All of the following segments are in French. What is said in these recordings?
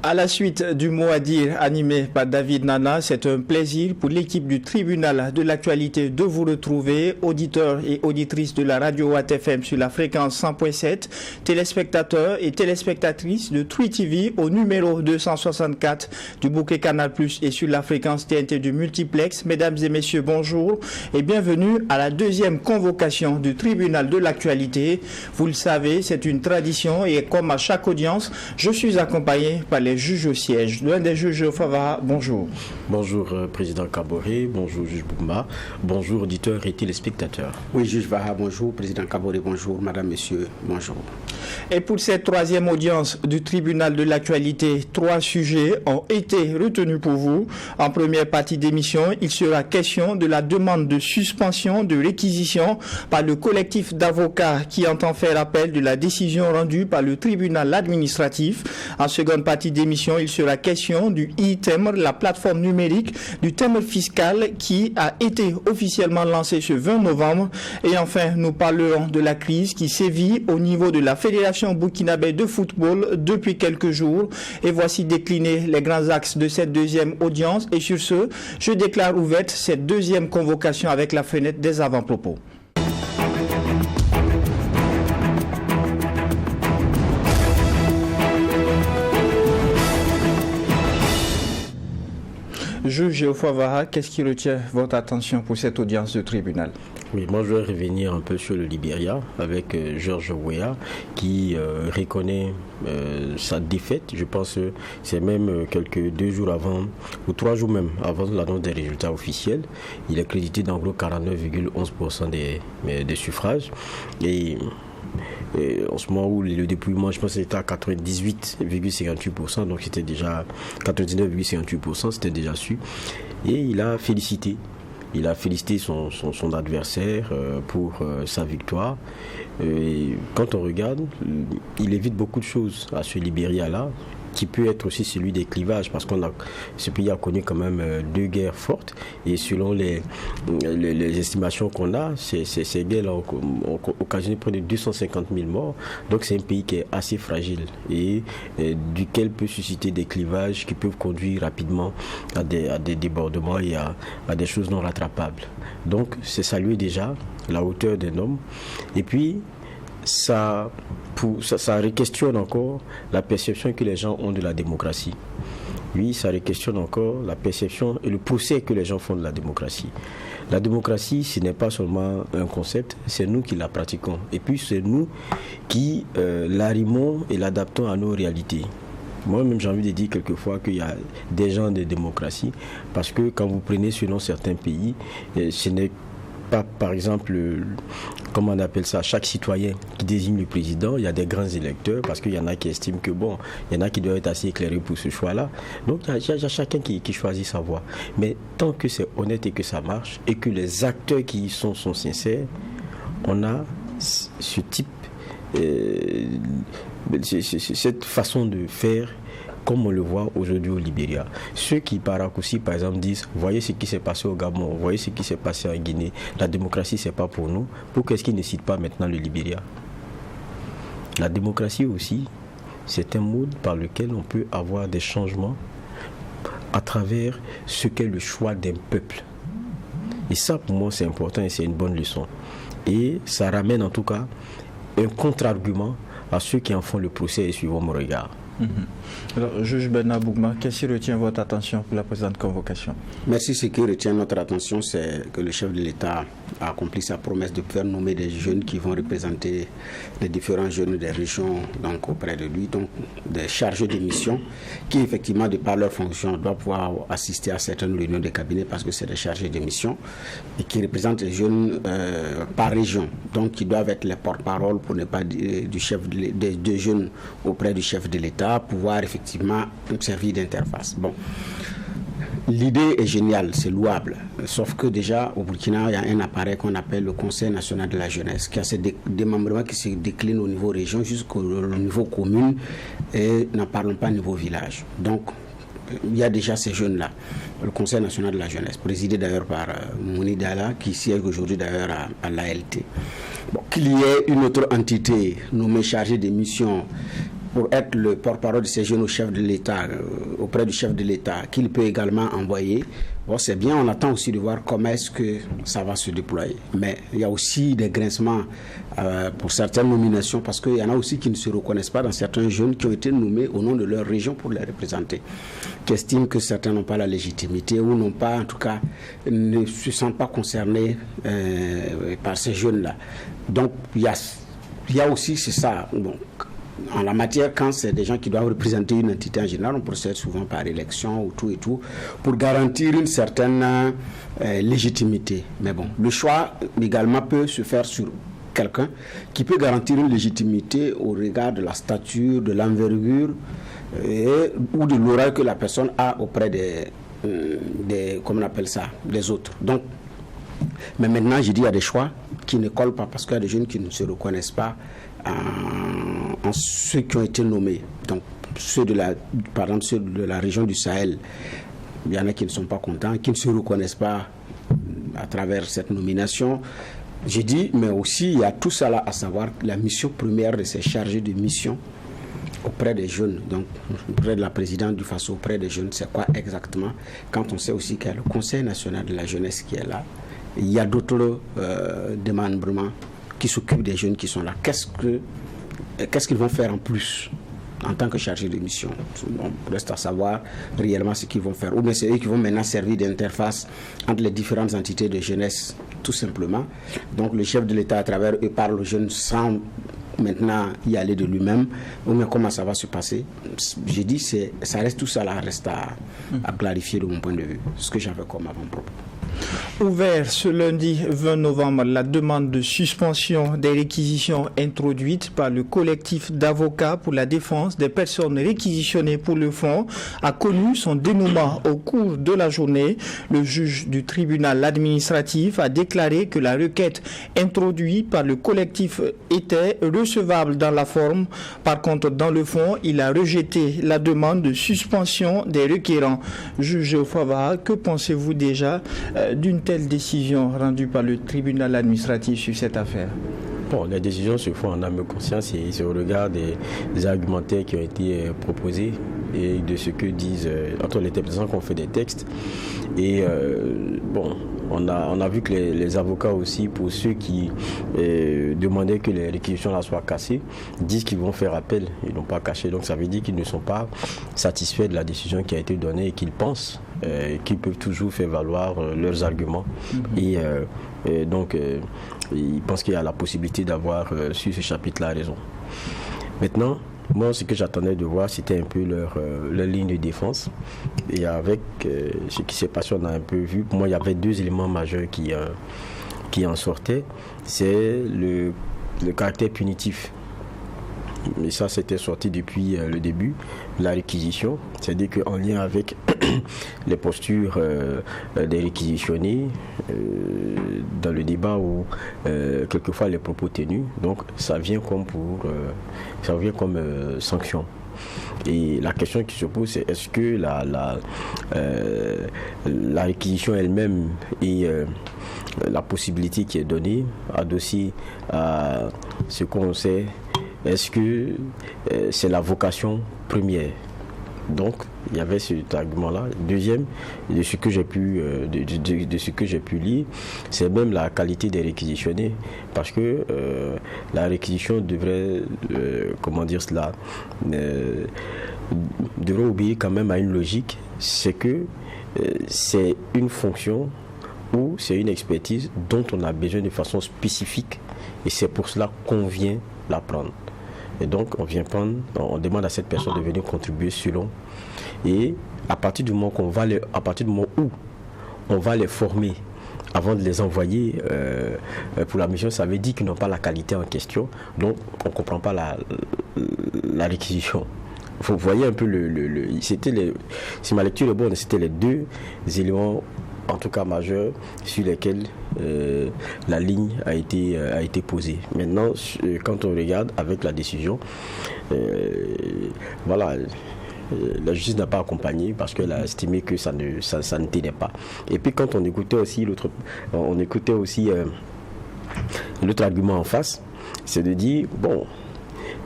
À la suite du mot à dire animé par David Nana, c'est un plaisir pour l'équipe du tribunal de l'actualité de vous retrouver, auditeurs et auditrices de la radio Watt FM sur la fréquence 100.7, téléspectateurs et téléspectatrices de Twi TV au numéro 264 du bouquet Canal Plus et sur la fréquence TNT du multiplex. Mesdames et messieurs, bonjour et bienvenue à la deuxième convocation du tribunal de l'actualité. Vous le savez, c'est une tradition et comme à chaque audience, je suis accompagné par les juges au siège. L'un des juges, Favara, bonjour. Bonjour, Président Kaboré, bonjour, juge Bouma, bonjour, auditeurs et téléspectateurs. Oui, juge Vaha, bonjour, Président Kaboré, bonjour, Madame, Monsieur, bonjour. Et pour cette troisième audience du tribunal de l'actualité, 3 sujets ont été retenus pour vous. En première partie d'émission, il sera question de la demande de suspension de réquisition par le collectif d'avocats qui entend faire appel de la décision rendue par le tribunal administratif. En seconde partie d'émission, il sera question du e-Timr, la plateforme numérique du timbre fiscal qui a été officiellement lancée ce 20 novembre. Et enfin, nous parlerons de la crise qui sévit au niveau de la Fédération burkinabé de football depuis quelques jours. Et voici déclinés les grands axes de cette deuxième audience. Et sur ce, je déclare ouverte cette deuxième convocation avec la fenêtre des avant-propos. Juge Geoffroy Vaha, qu'est-ce qui retient votre attention pour cette audience de tribunal? Oui, moi je vais revenir un peu sur le Libéria avec George Weah qui reconnaît sa défaite. Je pense que c'est même quelques 2 jours avant, ou 3 jours même avant l'annonce des résultats officiels. Il est crédité d'en gros 49,11% des suffrages. Et en ce moment où le dépouillement, je pense que c'était à 98,58%, donc c'était déjà 99,58%, c'était déjà su. Et il a félicité son adversaire pour sa victoire. Et quand on regarde, il évite beaucoup de choses à ce Libéria-là, qui peut être aussi celui des clivages, parce que ce pays a connu quand même 2 guerres fortes, et selon les estimations qu'on a, ces guerres-là ont occasionné près de 250 000 morts, donc c'est un pays qui est assez fragile, et duquel peut susciter des clivages qui peuvent conduire rapidement à des débordements et à des choses non rattrapables. Donc c'est saluer déjà la hauteur d'un homme, et puis ça questionne encore la perception que les gens ont de la démocratie. Oui, ça questionne encore la perception et le procès que les gens font de la démocratie. La démocratie, ce n'est pas seulement un concept, c'est nous qui la pratiquons. Et puis c'est nous qui l'arrimons et l'adaptons à nos réalités. Moi-même, j'ai envie de dire quelquefois qu'il y a des gens de démocratie, parce que quand vous prenez selon certains pays, ce n'est pas, par exemple, comment on appelle ça, chaque citoyen qui désigne le président. Il y a des grands électeurs, parce qu'il y en a qui estiment que bon, il y en a qui doivent être assez éclairés pour ce choix-là. Donc il y a chacun qui choisit sa voie. Mais tant que c'est honnête et que ça marche, et que les acteurs qui y sont sincères, on a ce type, cette façon de faire, comme on le voit aujourd'hui au Libéria. Ceux qui par raccourci, par exemple, disent « Voyez ce qui s'est passé au Gabon, voyez ce qui s'est passé en Guinée, la démocratie, c'est pas pour nous ». Pourquoi est-ce qu'ils ne citent pas maintenant le Libéria? La démocratie aussi, c'est un mode par lequel on peut avoir des changements à travers ce qu'est le choix d'un peuple. Et ça, pour moi, c'est important et c'est une bonne leçon. Et ça ramène en tout cas un contre-argument à ceux qui en font le procès et suivant mon regard. Alors, juge Bernard Bougma, qu'est-ce qui retient votre attention pour la présente convocation? Merci. Ce qui retient notre attention, c'est que le chef de l'État a accompli sa promesse de faire nommer des jeunes qui vont représenter les différents jeunes des régions donc, auprès de lui, donc des chargés de mission qui, effectivement, de par leur fonction, doivent pouvoir assister à certaines réunions de cabinet parce que c'est des chargés de mission et qui représentent les jeunes par région, donc qui doivent être les porte-parole, pour ne pas dire du chef des jeunes auprès du chef de l'État, pouvoir effectivement servir d'interface. Bon, l'idée est géniale, c'est louable, sauf que déjà au Burkina, il y a un appareil qu'on appelle le Conseil national de la jeunesse, qui a ces démembrements qui se déclinent au niveau région jusqu'au niveau commune, et n'en parlons pas au niveau village. Donc, il y a déjà ces jeunes-là, le Conseil national de la jeunesse, présidé d'ailleurs par Mouni Dala, qui siège aujourd'hui d'ailleurs à l'ALT. Bon, qu'il y ait une autre entité nommée chargée des missions pour être le porte-parole de ces jeunes au chef de l'État, auprès du chef de l'État, qu'il peut également envoyer. Bon, c'est bien, on attend aussi de voir comment est-ce que ça va se déployer. Mais il y a aussi des grincements pour certaines nominations, parce qu'il y en a aussi qui ne se reconnaissent pas dans certains jeunes qui ont été nommés au nom de leur région pour les représenter, qui estiment que certains n'ont pas la légitimité ou n'ont pas, en tout cas, ne se sentent pas concernés par ces jeunes-là. Donc, il y a aussi, c'est ça, bon, en la matière, quand c'est des gens qui doivent représenter une entité en général, on procède souvent par élection ou tout et tout, pour garantir une certaine légitimité. Mais bon, le choix également peut se faire sur quelqu'un qui peut garantir une légitimité au regard de la stature, de l'envergure ou de l'aura que la personne a auprès des comment on appelle ça, des autres. Donc, mais maintenant, j'ai dit, il y a des choix qui ne collent pas parce qu'il y a des jeunes qui ne se reconnaissent pas en ceux qui ont été nommés. Donc, par exemple, ceux de la région du Sahel, il y en a qui ne sont pas contents, qui ne se reconnaissent pas à travers cette nomination. J'ai dit, mais aussi, il y a tout ça là, à savoir la mission première de ces chargés de mission auprès des jeunes, donc auprès de la présidente du FASO, auprès des jeunes, c'est quoi exactement? Quand on sait aussi qu'il y a le Conseil national de la jeunesse qui est là, il y a d'autres démembrements qui s'occupent des jeunes qui sont là. Qu'est-ce qu'ils vont faire en plus en tant que chargés de mission? On reste à savoir réellement ce qu'ils vont faire. Ou bien c'est eux qui vont maintenant servir d'interface entre les différentes entités de jeunesse, tout simplement. Donc le chef de l'État, à travers eux, parle aux jeunes sans maintenant y aller de lui-même. Ou bien comment ça va se passer? J'ai dit, ça reste tout ça là, reste à clarifier de mon point de vue, ce que j'avais comme avant-propos. Ouvert ce lundi 20 novembre, la demande de suspension des réquisitions introduites par le collectif d'avocats pour la défense des personnes réquisitionnées pour le fonds a connu son dénouement au cours de la journée. Le juge du tribunal administratif a déclaré que la requête introduite par le collectif était recevable dans la forme. Par contre, dans le fond, il a rejeté la demande de suspension des requérants. Juge Fava, que pensez-vous déjà d'une telle décision rendue par le tribunal administratif sur cette affaire? Bon, les décisions se font en âme et conscience et c'est au regard des argumentaires qui ont été proposés et de ce que disent entre les interprétations qu'on fait des textes. Et bon, on a vu que les avocats aussi, pour ceux qui demandaient que les réquisitions là soient cassées, disent qu'ils vont faire appel, ils n'ont pas caché. Donc ça veut dire qu'ils ne sont pas satisfaits de la décision qui a été donnée et qu'ils pensent qu'ils peuvent toujours faire valoir leurs arguments. Et donc ils pensent qu'il y a la possibilité d'avoir sur ce chapitre-là raison. Maintenant, moi, ce que j'attendais de voir, c'était un peu leur ligne de défense. Et avec ce qui s'est passé, on a un peu vu. Pour moi, il y avait deux éléments majeurs qui en sortaient. C'est le caractère punitif. Et ça, c'était sorti depuis le début de la réquisition. C'est-à-dire qu'en lien avec les postures des réquisitionnés, dans le débat où quelquefois les propos tenus, donc ça vient comme sanction. Et la question qui se pose, c'est est-ce que la réquisition elle-même et la possibilité qui est donnée, adossée à ce qu'on sait, est-ce que c'est la vocation première? Donc, il y avait cet argument-là. Deuxième, de ce que j'ai pu lire, c'est même la qualité des réquisitionnés, parce que la réquisition devrait, devrait obéir quand même à une logique, c'est que c'est une fonction ou c'est une expertise dont on a besoin de façon spécifique, et c'est pour cela qu'on vient la prendre. Et donc, on demande à cette personne de venir contribuer selon. Et à partir du moment où on va les former avant de les envoyer pour la mission, ça veut dire qu'ils n'ont pas la qualité en question. Donc, on ne comprend pas la réquisition. Vous voyez un peu si ma lecture est bonne, c'était les deux éléments, en tout cas majeurs, sur lesquels la ligne a été posée. Maintenant, quand on regarde avec la décision, voilà, la justice n'a pas accompagné parce qu'elle a estimé que ça ne tenait pas. Et puis quand on écoutait aussi l'autre argument en face, c'est de dire, bon,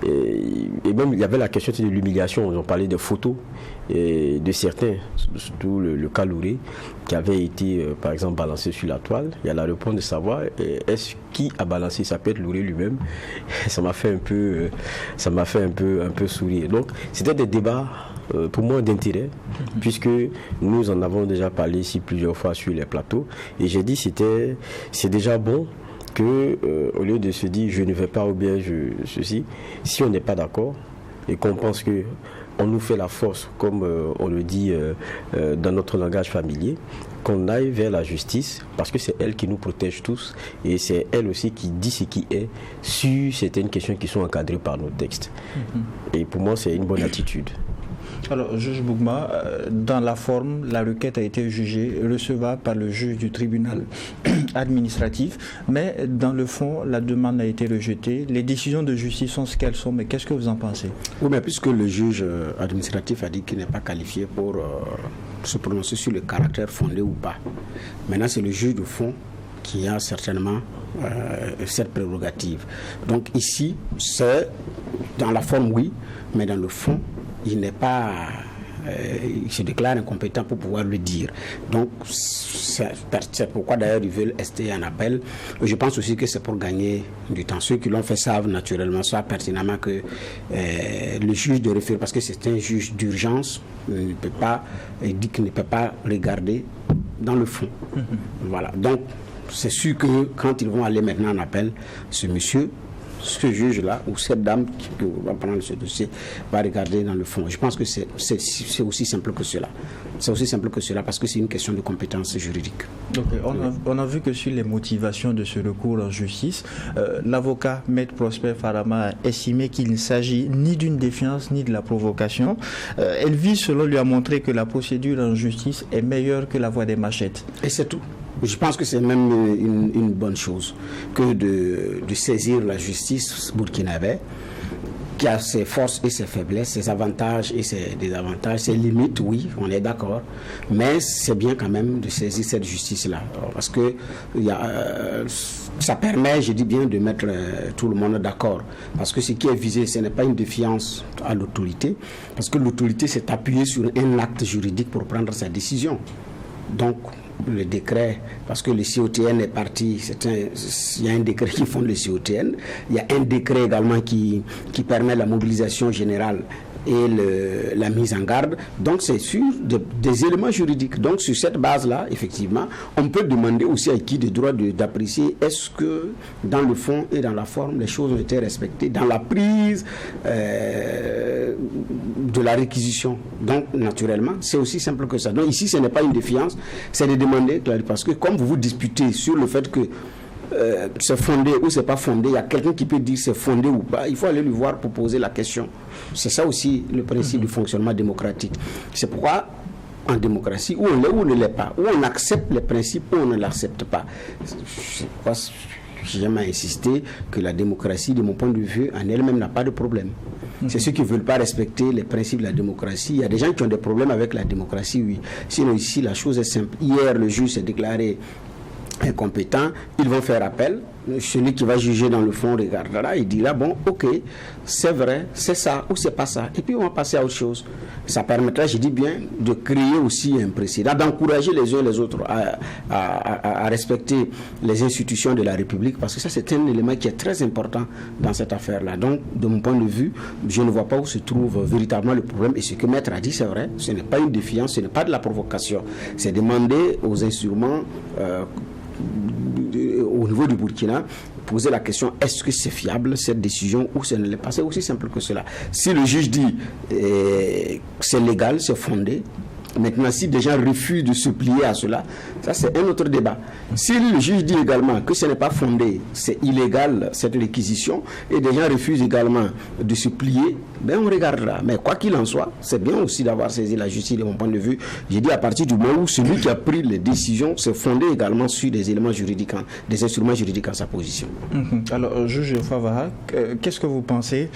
Et même, il y avait la question de l'humiliation. On parlait de photos de certains, surtout le cas Louré, qui avait été, par exemple, balancé sur la toile. Il y a la réponse de savoir est-ce qui a balancé. Ça peut être Louré lui-même. Ça m'a fait un peu sourire. Donc, c'était des débats pour moi d'intérêt, puisque nous en avons déjà parlé ici plusieurs fois sur les plateaux. Et j'ai dit c'est déjà bon que au lieu de se dire je ne vais pas ou bien ceci, si on n'est pas d'accord et qu'on pense que on nous fait la force, comme on le dit dans notre langage familier, qu'on aille vers la justice, parce que c'est elle qui nous protège tous, et c'est elle aussi qui dit ce qui est sur certaines questions qui sont encadrées par nos textes. Et pour moi, c'est une bonne attitude. Alors, juge Bougma, dans la forme, la requête a été jugée recevable par le juge du tribunal administratif, mais dans le fond, la demande a été rejetée. Les décisions de justice sont ce qu'elles sont, mais qu'est-ce que vous en pensez? Oui, mais puisque le juge administratif a dit qu'il n'est pas qualifié pour se prononcer sur le caractère fondé ou pas. Maintenant, c'est le juge de fond qui a certainement cette prérogative. Donc ici, c'est dans la forme, oui, mais dans le fond, il n'est pas, il se déclare incompétent pour pouvoir le dire. Donc, c'est pourquoi d'ailleurs ils veulent rester en appel. Je pense aussi que c'est pour gagner du temps. Ceux qui l'ont fait savent naturellement, savent pertinemment que le juge de référé, parce que c'est un juge d'urgence, il dit qu'il ne peut pas regarder dans le fond. Voilà. Donc, c'est sûr que quand ils vont aller maintenant en appel, ce juge-là ou cette dame qui va prendre ce dossier va regarder dans le fond. Je pense que c'est aussi simple que cela. C'est aussi simple que cela parce que c'est une question de compétence juridique. Okay. On a vu que sur les motivations de ce recours en justice, l'avocat Maître Prosper Farama a estimé qu'il ne s'agit ni d'une défiance ni de la provocation. Elle vise, selon lui, à montrer que la procédure en justice est meilleure que la voie des machettes. Et c'est tout. Je pense que c'est même une bonne chose que de saisir la justice burkinabé, qui a ses forces et ses faiblesses, ses avantages et ses désavantages, ses limites, oui, on est d'accord, mais c'est bien quand même de saisir cette justice-là, parce que ça permet, je dis bien, de mettre tout le monde d'accord, parce que ce qui est visé, ce n'est pas une défiance à l'autorité, parce que l'autorité s'est appuyée sur un acte juridique pour prendre sa décision. Donc, le décret, parce que le COTN est parti, il y a un décret qui fonde le COTN, il y a un décret également qui permet la mobilisation générale et la mise en garde. Donc c'est sur des éléments juridiques. Donc sur cette base-là, effectivement, on peut demander aussi à qui des droits d'apprécier est-ce que dans le fond et dans la forme, les choses ont été respectées dans la prise de la réquisition. Donc naturellement, c'est aussi simple que ça. Donc ici, ce n'est pas une défiance, c'est de demander, parce que comme vous vous disputez sur le fait que c'est fondé ou c'est pas fondé, il y a quelqu'un qui peut dire c'est fondé ou pas, il faut aller lui voir pour poser la question. C'est ça aussi le principe du fonctionnement démocratique. C'est pourquoi en démocratie, où on l'est ou on ne l'est pas, où on accepte les principes ou on ne l'accepte pas. C'est pourquoi j'ai jamais insisté que la démocratie, de mon point de vue, en elle-même n'a pas de problème. C'est ceux qui ne veulent pas respecter les principes de la démocratie. Il y a des gens qui ont des problèmes avec la démocratie, oui. Sinon ici, la chose est simple. Hier, le juge s'est déclaré incompétent, ils vont faire appel. Celui qui va juger dans le fond regardera, il dira bon, ok, c'est vrai, c'est ça ou c'est pas ça. Et puis on va passer à autre chose. Ça permettra, je dis bien, de créer aussi un précédent, d'encourager les uns et les autres à respecter les institutions de la République, parce que ça c'est un élément qui est très important dans cette affaire-là. Donc, de mon point de vue, je ne vois pas où se trouve véritablement le problème. Et ce que Maître a dit, c'est vrai, ce n'est pas une défiance, ce n'est pas de la provocation. C'est demander aux instruments au niveau du Burkina, poser la question, est-ce que c'est fiable cette décision ou ce ne l'est pas? C'est aussi simple que cela. Si le juge dit c'est légal, c'est fondé, maintenant si des gens refusent de se plier à cela, ça c'est un autre débat. Si le juge dit également que ce n'est pas fondé, c'est illégal cette réquisition, et des gens refusent également de se plier, ben on regardera. Mais quoi qu'il en soit, c'est bien aussi d'avoir saisi la justice de mon point de vue. J'ai dit à partir du moment où celui qui a pris les décisions s'est fondé également sur des éléments juridiques, des instruments juridiques à sa position. Alors, juge Favara, qu'est-ce que vous pensez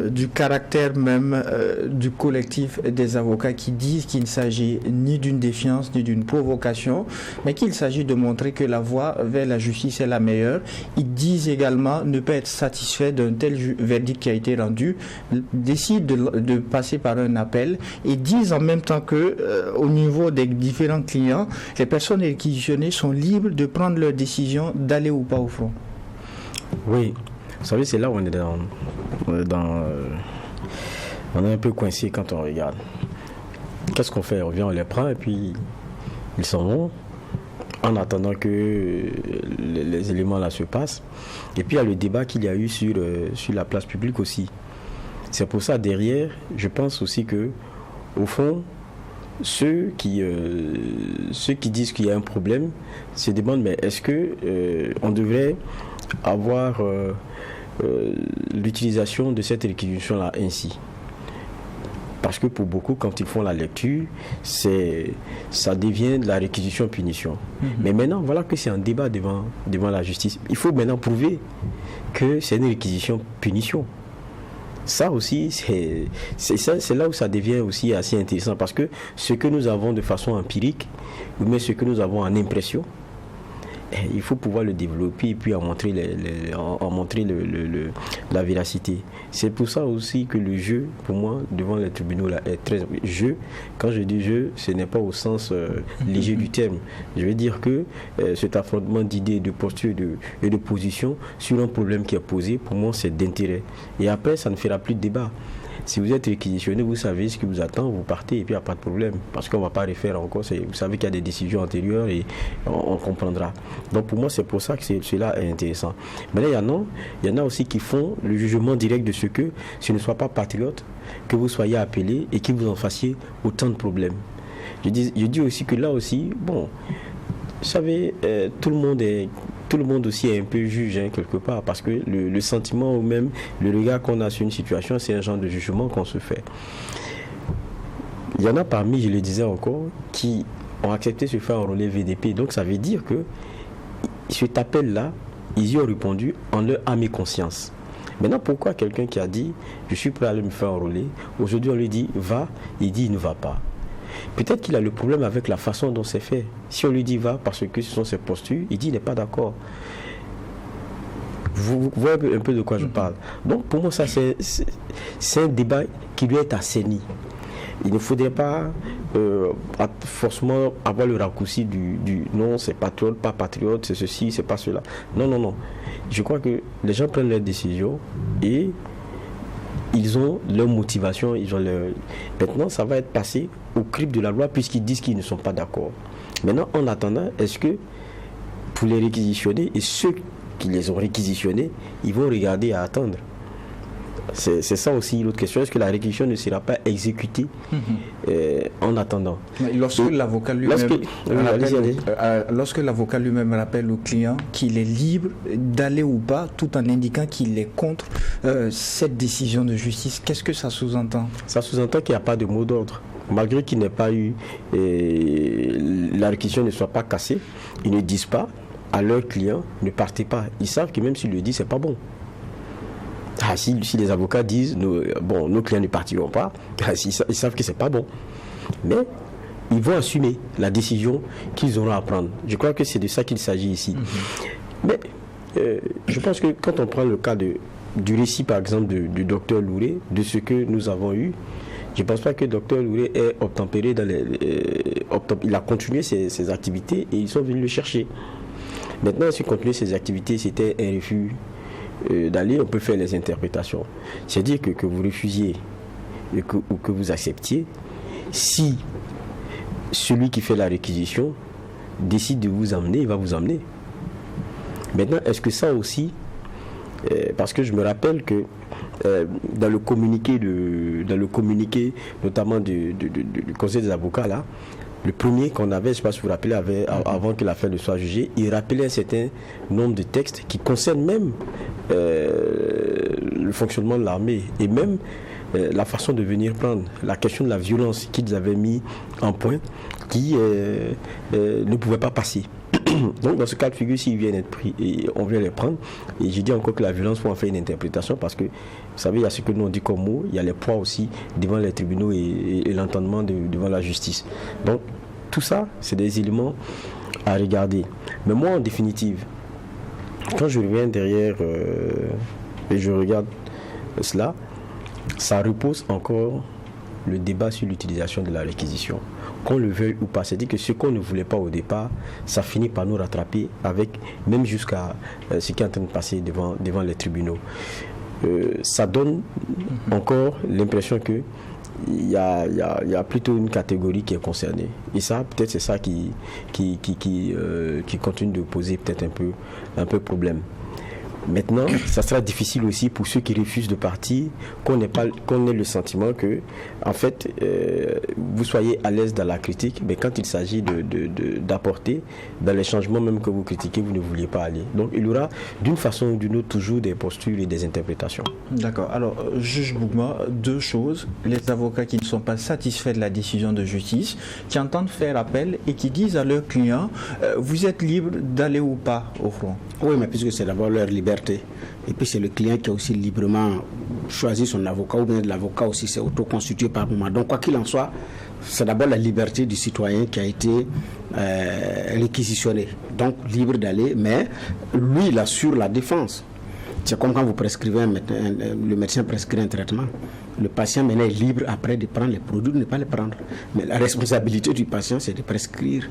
du caractère même du collectif des avocats qui disent qu'il ne s'agit ni d'une défiance ni d'une provocation, mais qu'il s'agit de montrer que la voie vers la justice est la meilleure. Ils disent également ne pas être satisfaits d'un tel verdict qui a été rendu, décident de passer par un appel et disent en même temps que au niveau des différents clients, les personnes réquisitionnées sont libres de prendre leur décision d'aller ou pas au front. Oui, vous savez, c'est là où on est on est un peu coincé quand on regarde. Qu'est-ce qu'on fait? On vient, on les prend et puis ils s'en vont en attendant que les éléments là se passent. Et puis il y a le débat qu'il y a eu sur la place publique aussi. C'est pour ça, derrière, je pense aussi que, au fond, ceux qui disent qu'il y a un problème se demandent, mais est-ce que on devrait avoir l'utilisation de cette réquisition-là ainsi? Parce que pour beaucoup, quand ils font la lecture, ça devient de la réquisition-punition. Mais maintenant, voilà que c'est un débat devant la justice. Il faut maintenant prouver que c'est une réquisition-punition. Ça aussi, c'est là où ça devient aussi assez intéressant, parce que ce que nous avons de façon empirique, ou même ce que nous avons en impression, il faut pouvoir le développer et puis en montrer la véracité. C'est pour ça aussi que le jeu, pour moi, devant les tribunaux, là, est très jeu. Quand je dis jeu, ce n'est pas au sens léger du terme. Je veux dire que cet affrontement d'idées, de postures et de positions sur un problème qui est posé, pour moi, c'est d'intérêt. Et après, ça ne fera plus de débat. Si vous êtes réquisitionné, vous savez ce qui vous attend, vous partez et puis il n'y a pas de problème. Parce qu'on ne va pas refaire encore. Vous savez qu'il y a des décisions antérieures et on comprendra. Donc pour moi, c'est pour ça que cela est intéressant. Mais là, il y en a aussi qui font le jugement direct de ce que ce ne soit pas patriote, que vous soyez appelé et que vous en fassiez autant de problèmes. Je dis aussi que là aussi, bon, vous savez, tout le monde aussi est un peu juge quelque part, parce que le sentiment ou même le regard qu'on a sur une situation, c'est un genre de jugement qu'on se fait. Il y en a parmi, je le disais encore, qui ont accepté de se faire enrôler VDP. Donc ça veut dire que cet appel-là, ils y ont répondu en leur âme et conscience. Maintenant, pourquoi quelqu'un qui a dit « je suis prêt à aller me faire enrôler », aujourd'hui on lui dit « va », il dit « il ne va pas ». Peut-être qu'il a le problème avec la façon dont c'est fait. Si on lui dit va parce que ce sont ses postures, il dit il n'est pas d'accord. Vous voyez un peu de quoi je parle. Donc pour moi, ça c'est un débat qui doit être assaini. Il ne faudrait pas forcément avoir le raccourci du non, c'est patriote, pas patriote, c'est ceci, c'est pas cela. Non. Je crois que les gens prennent leurs décisions et ils ont leur motivation, Maintenant, ça va être passé au crible de la loi puisqu'ils disent qu'ils ne sont pas d'accord. Maintenant, en attendant, est-ce que pour les réquisitionner et ceux qui les ont réquisitionnés, ils vont regarder à attendre? C'est ça aussi l'autre question. Est-ce que la réquisition ne sera pas exécutée en attendant? Lorsque l'avocat lui-même rappelle au client qu'il est libre d'aller ou pas, tout en indiquant qu'il est contre cette décision de justice, qu'est-ce que ça sous-entend? Ça sous-entend qu'il n'y a pas de mot d'ordre. Malgré qu'il n'ait pas eu, la réquisition ne soit pas cassée, ils ne disent pas à leurs clients, ne partez pas. Ils savent que même s'ils le disent, c'est pas bon. Si les avocats disent nos clients ne partiront pas, ils savent que c'est pas bon. Mais ils vont assumer la décision qu'ils auront à prendre. Je crois que c'est de ça qu'il s'agit ici. Mais je pense que quand on prend le cas du récit, par exemple, du docteur Louré, de ce que nous avons eu, je ne pense pas que le docteur Louré ait obtempéré il a continué ses activités et ils sont venus le chercher. Maintenant, s'il continue ses activités, c'était un refus d'aller, on peut faire les interprétations. C'est-à-dire que vous refusiez ou que vous acceptiez, si celui qui fait la réquisition décide de vous emmener, il va vous emmener. Maintenant, est-ce que ça aussi, parce que je me rappelle que dans le communiqué notamment du Conseil des avocats là, le premier qu'on avait, je ne sais pas si vous vous rappelez, avant que l'affaire ne soit jugée, il rappelait un certain nombre de textes qui concernent même le fonctionnement de l'armée et même la façon de venir prendre, la question de la violence qu'ils avaient mis en point, qui ne pouvait pas passer. Donc dans ce cas de figure, s'ils viennent être pris, et on vient les prendre, et je dis encore que la violence, faut en faire une interprétation, parce que, vous savez, il y a ce que nous on dit comme mot, il y a les poids aussi devant les tribunaux et l'entendement devant la justice. Donc tout ça, c'est des éléments à regarder. Mais moi, en définitive, quand je reviens derrière et je regarde cela, ça repose encore le débat sur l'utilisation de la réquisition. Qu'on le veuille ou pas, c'est-à-dire que ce qu'on ne voulait pas au départ, ça finit par nous rattraper avec, même jusqu'à ce qui est en train de passer devant les tribunaux. Ça donne encore l'impression que il y a plutôt une catégorie qui est concernée. Et ça, peut-être c'est ça qui continue de poser peut-être un peu problème. Maintenant, ça sera difficile aussi pour ceux qui refusent de partir, qu'on ait le sentiment que, en fait, vous soyez à l'aise dans la critique, mais quand il s'agit d'apporter, dans les changements même que vous critiquez, vous ne vouliez pas aller. Donc, il y aura d'une façon ou d'une autre toujours des postures et des interprétations. D'accord. Alors, juge Bougma, deux choses. Les avocats qui ne sont pas satisfaits de la décision de justice, qui entendent faire appel et qui disent à leurs clients, vous êtes libre d'aller ou pas au front. Oui, mais puisque c'est d'abord leur liberté. Et puis c'est le client qui a aussi librement choisi son avocat, ou bien l'avocat aussi s'est auto-constitué par moment. Donc quoi qu'il en soit, c'est d'abord la liberté du citoyen qui a été réquisitionnée. Donc libre d'aller, mais lui il assure la défense. C'est comme quand vous prescrivez le médecin prescrit un traitement. Le patient maintenant est libre après de prendre les produits ou de ne pas les prendre. Mais la responsabilité du patient, c'est de prescrire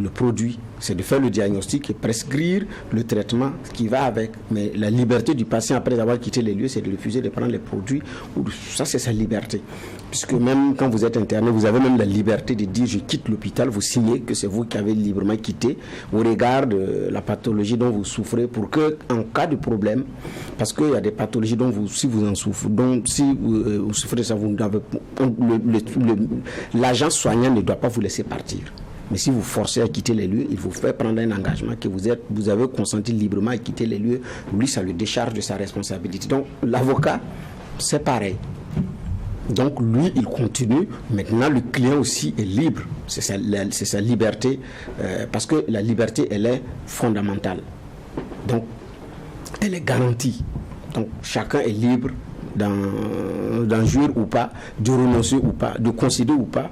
le produit, c'est de faire le diagnostic et prescrire le traitement qui va avec. Mais la liberté du patient après avoir quitté les lieux, c'est de refuser de prendre les produits. Ça, c'est sa liberté. Puisque même quand vous êtes interné, vous avez même la liberté de dire je quitte l'hôpital, vous signez que c'est vous qui avez librement quitté au regard de la pathologie dont vous souffrez, pour que en cas de problème, parce qu'il y a des pathologies dont si vous en souffrez, donc si vous souffrez de ça, vous n'avez l'agent soignant ne doit pas vous laisser partir. Mais si vous forcez à quitter les lieux, il vous fait prendre un engagement que vous avez consenti librement à quitter les lieux. Lui, ça le décharge de sa responsabilité. Donc, l'avocat, c'est pareil. Donc, lui, il continue. Maintenant, le client aussi est libre. C'est sa liberté. Parce que la liberté, elle est fondamentale. Donc, elle est garantie. Donc, chacun est libre d'en jouir ou pas, de renoncer ou pas, de concéder ou pas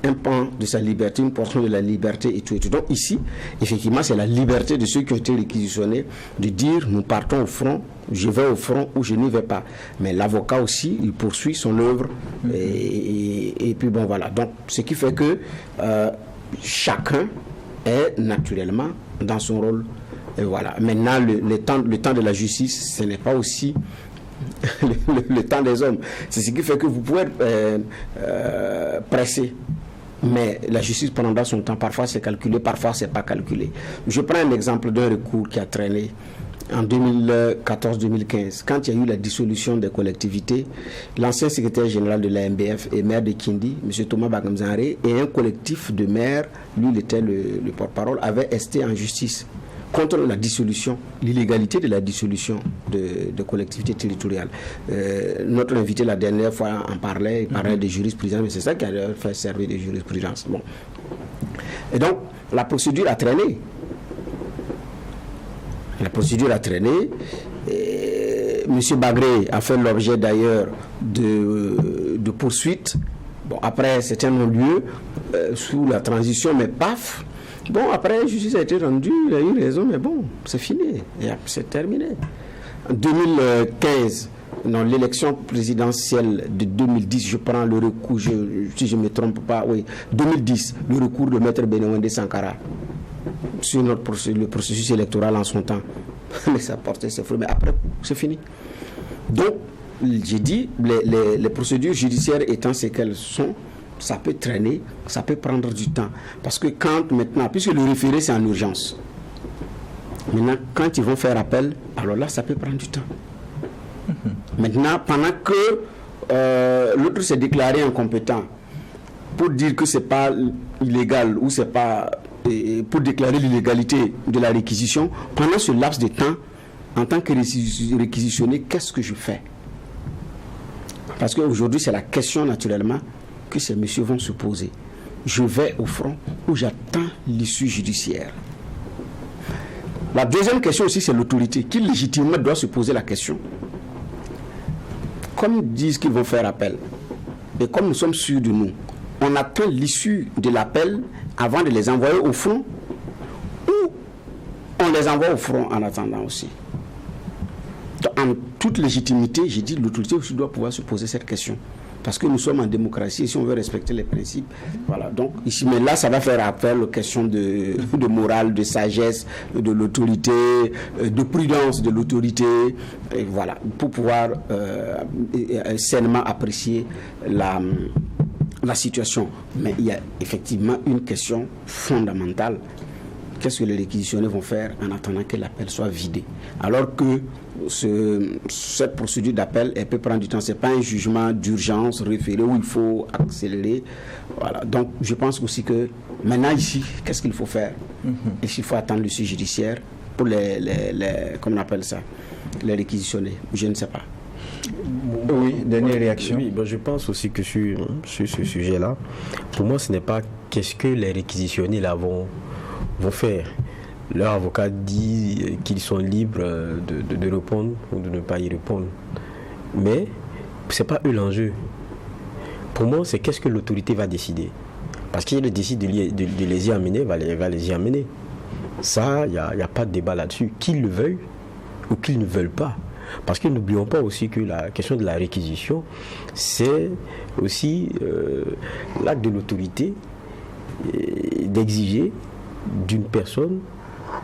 un pan de sa liberté, une portion de la liberté et tout. Donc ici, effectivement, c'est la liberté de ceux qui ont été réquisitionnés de dire nous partons au front, je vais au front ou je n'y vais pas. Mais l'avocat aussi, il poursuit son œuvre et puis bon voilà. Donc ce qui fait que chacun est naturellement dans son rôle. Et voilà. Maintenant, le temps de la justice, ce n'est pas aussi le temps des hommes. C'est ce qui fait que vous pouvez être pressé. Mais la justice prendra son temps. Parfois c'est calculé, parfois c'est pas calculé. Je prends un exemple d'un recours qui a traîné en 2014-2015. Quand il y a eu la dissolution des collectivités, l'ancien secrétaire général de l'AMBF et maire de Kindi, M. Thomas Bagamzaré, et un collectif de maires, lui il était le porte-parole, avaient esté en justice contre la dissolution, l'illégalité de la dissolution de collectivités territoriales. Notre invité la dernière fois en parlait, il parlait de jurisprudence, mais c'est ça qui a fait servir de jurisprudence. Bon. Et donc, la procédure a traîné. M. Bagré a fait l'objet d'ailleurs de poursuites. Bon, après, c'était un non-lieu sous la transition, mais paf. Bon, après, la justice a été rendue, il a eu raison, mais bon, c'est fini, c'est terminé. En 2015, dans l'élection présidentielle de 2010, je prends le recours, si je ne me trompe pas, oui, 2010, le recours de Maître Benewende Sankara sur le processus électoral en son temps. Mais ça portait ses fruits, mais après, c'est fini. Donc, j'ai dit, les procédures judiciaires étant ce qu'elles sont, ça peut traîner, ça peut prendre du temps. Parce que maintenant, puisque le référé c'est en urgence, maintenant quand ils vont faire appel, alors là ça peut prendre du temps. Maintenant, pendant que l'autre s'est déclaré incompétent pour dire que c'est pas illégal ou c'est pas pour déclarer l'illégalité de la réquisition, pendant ce laps de temps, en tant que réquisitionné, qu'est-ce que je fais? Parce qu'aujourd'hui, c'est la question naturellement que ces messieurs vont se poser. Je vais au front ou j'attends l'issue judiciaire. La deuxième question aussi, c'est l'autorité qui légitimement doit se poser la question. Comme ils disent qu'ils vont faire appel, et comme nous sommes sûrs de nous, on attend l'issue de l'appel avant de les envoyer au front, ou on les envoie au front en attendant aussi. Donc, en toute légitimité, j'ai dit l'autorité aussi doit pouvoir se poser cette question. Parce que nous sommes en démocratie et si on veut respecter les principes, voilà. Donc ici, mais là, ça va faire appel aux questions de morale, de sagesse, de l'autorité, de prudence de l'autorité, et voilà, pour pouvoir sainement apprécier la situation. Mais il y a effectivement une question fondamentale. Qu'est-ce que les réquisitionnés vont faire en attendant que l'appel soit vidé? Alors que cette procédure d'appel, elle peut prendre du temps. Ce n'est pas un jugement d'urgence référé où il faut accélérer. Voilà. Donc, je pense aussi que maintenant, ici, qu'est-ce qu'il faut faire? Ici, il faut attendre le suivi judiciaire pour comment on appelle ça? Les réquisitionnés. Je ne sais pas. Oui, dernière réaction. Oui, je pense aussi que sur ce sujet-là, pour moi, ce n'est pas qu'est-ce que les réquisitionnés là vont faire. Leur avocat dit qu'ils sont libres de répondre ou de ne pas y répondre. Mais ce n'est pas eux l'enjeu. Pour moi, c'est qu'est-ce que l'autorité va décider. Parce qu'il décide de les y amener, va les y amener. Ça, il n'y a pas de débat là-dessus. Qu'ils le veuillent ou qu'ils ne veulent pas. Parce que n'oublions pas aussi que la question de la réquisition, c'est aussi l'acte de l'autorité d'exiger d'une personne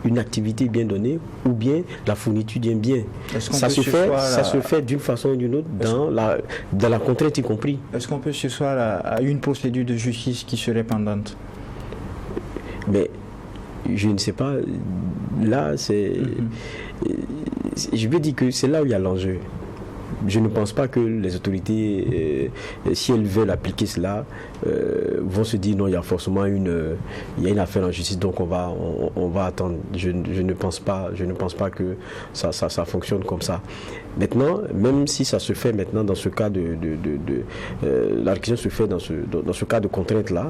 une activité bien donnée ou bien la fourniture d'un bien. Ça se fait d'une façon ou d'une autre dans la contrainte y compris. Est-ce qu'on peut se soir à une procédure de justice qui serait pendante? Mais je ne sais pas. Là, c'est... Je veux dire que c'est là où il y a l'enjeu. Je ne pense pas que les autorités, si elles veulent appliquer cela, vont se dire non, il y a forcément une affaire en justice, donc on va attendre. Je ne pense pas que ça fonctionne comme ça. Maintenant, même si ça se fait maintenant dans ce cas la réquisition se fait dans ce cas de contrainte là.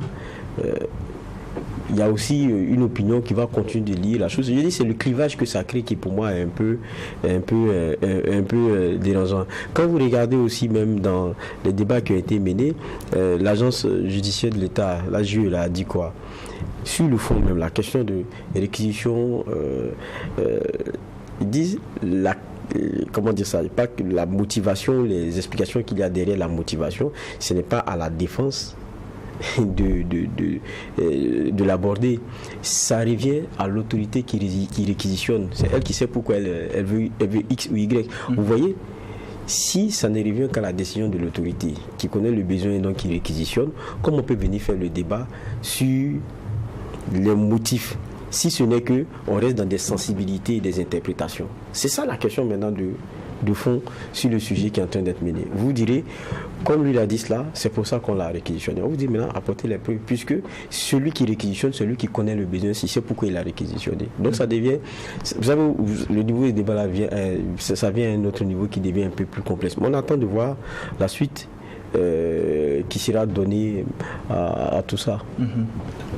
Il y a aussi une opinion qui va continuer de lier la chose. Je dis c'est le clivage que ça crée qui pour moi est un peu dérangeant. Quand vous regardez aussi même dans les débats qui ont été menés, l'agence judiciaire de l'État, la JE, a dit quoi? Sur le fond même, la question de réquisition, ils disent comment dire ça, pas que la motivation, les explications qu'il y a derrière la motivation, ce n'est pas à la défense de l'aborder. Ça revient à l'autorité qui réquisitionne. C'est elle qui sait pourquoi elle veut X ou Y. Vous voyez, si ça ne revient qu'à la décision de l'autorité qui connaît le besoin et donc qui réquisitionne, comment on peut venir faire le débat sur les motifs si ce n'est que on reste dans des sensibilités et des interprétations? C'est ça la question maintenant de fond sur le sujet qui est en train d'être mené. Vous direz, comme lui l'a dit cela, c'est pour ça qu'on l'a réquisitionné. On vous dit maintenant, apportez les preuves, puisque celui qui réquisitionne, celui qui connaît le besoin, si c'est pourquoi il l'a réquisitionné. Donc ça devient, vous savez, le niveau des débats là ça vient à un autre niveau qui devient un peu plus complexe. Mais on attend de voir la suite qui sera donnée à tout ça.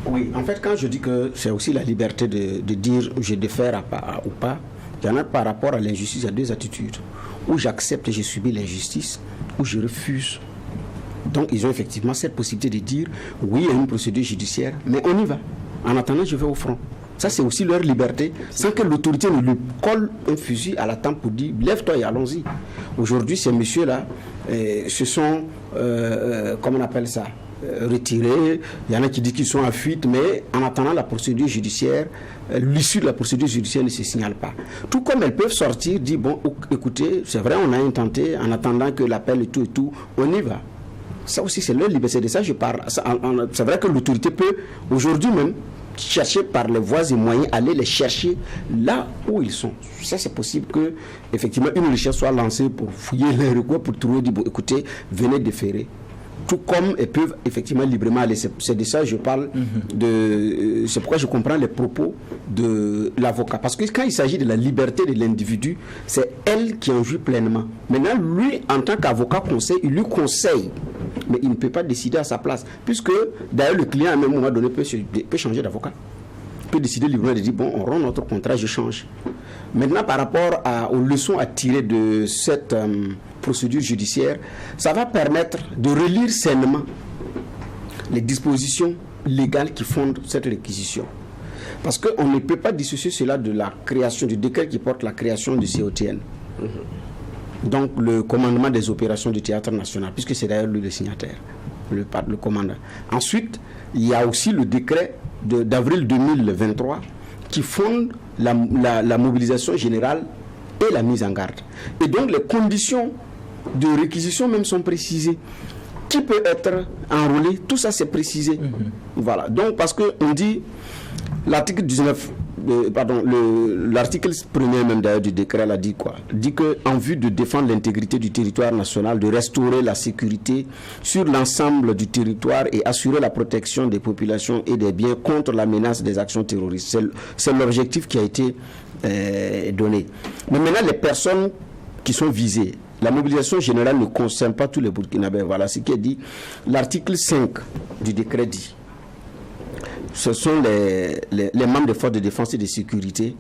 Oui, en fait, quand je dis que c'est aussi la liberté de dire je défère ou pas, il y en a par rapport à l'injustice, il y a deux attitudes. Où j'accepte et je subis l'injustice, ou je refuse. Donc ils ont effectivement cette possibilité de dire oui, il y a une procédure judiciaire, mais on y va. En attendant, je vais au front. Ça, c'est aussi leur liberté, sans que l'autorité ne lui colle un fusil à la tempe pour dire lève-toi et allons-y. Aujourd'hui, ces messieurs-là se sont, comment on appelle ça, retirés. Il y en a qui disent qu'ils sont en fuite, mais en attendant la procédure judiciaire, l'issue de la procédure judiciaire ne se signale pas. Tout comme elles peuvent sortir, dire bon, écoutez, c'est vrai, on a intenté, en attendant que l'appel et tout, on y va. Ça aussi, c'est leur liberté. De ça, je parle. C'est vrai que l'autorité peut, aujourd'hui même, chercher par les voies et moyens, aller les chercher là où ils sont. Ça, c'est possible que, effectivement, une recherche soit lancée pour fouiller les recours, pour trouver, bon, écoutez, venez déférer. tout comme elles peuvent effectivement librement aller. C'est de ça que je parle. C'est pourquoi je comprends les propos de l'avocat. Parce que quand il s'agit de la liberté de l'individu, c'est elle qui en jouit pleinement. Maintenant, lui, en tant qu'avocat conseil, il lui conseille, mais il ne peut pas décider à sa place. Puisque, d'ailleurs, le client, à un moment donné, peut changer d'avocat. Peut décider librement de dire, bon, on rend notre contrat, je change. Maintenant, par rapport aux leçons à tirer de cette procédure judiciaire, ça va permettre de relire sainement les dispositions légales qui fondent cette réquisition. Parce qu'on ne peut pas dissocier cela de la création, du décret qui porte la création du COTN. Donc, le commandement des opérations du Théâtre National, puisque c'est d'ailleurs lui le signataire, le commandant. Ensuite, il y a aussi le décret d'avril 2023 qui fonde la mobilisation générale et la mise en garde. Et donc les conditions de réquisition même sont précisées. Qui peut être enrôlé, tout ça c'est précisé. Voilà. Donc parce qu'on dit l'article 19, l'article 1er même d'ailleurs du décret là dit quoi? Dit que en vue de défendre l'intégrité du territoire national, de restaurer la sécurité sur l'ensemble du territoire et assurer la protection des populations et des biens contre la menace des actions terroristes. C'est l'objectif qui a été donné. Mais maintenant les personnes qui sont visées, la mobilisation générale ne concerne pas tous les Burkinabés. Voilà ce qui est dit. L'article 5 du décret dit: ce sont les membres des forces de défense et de sécurité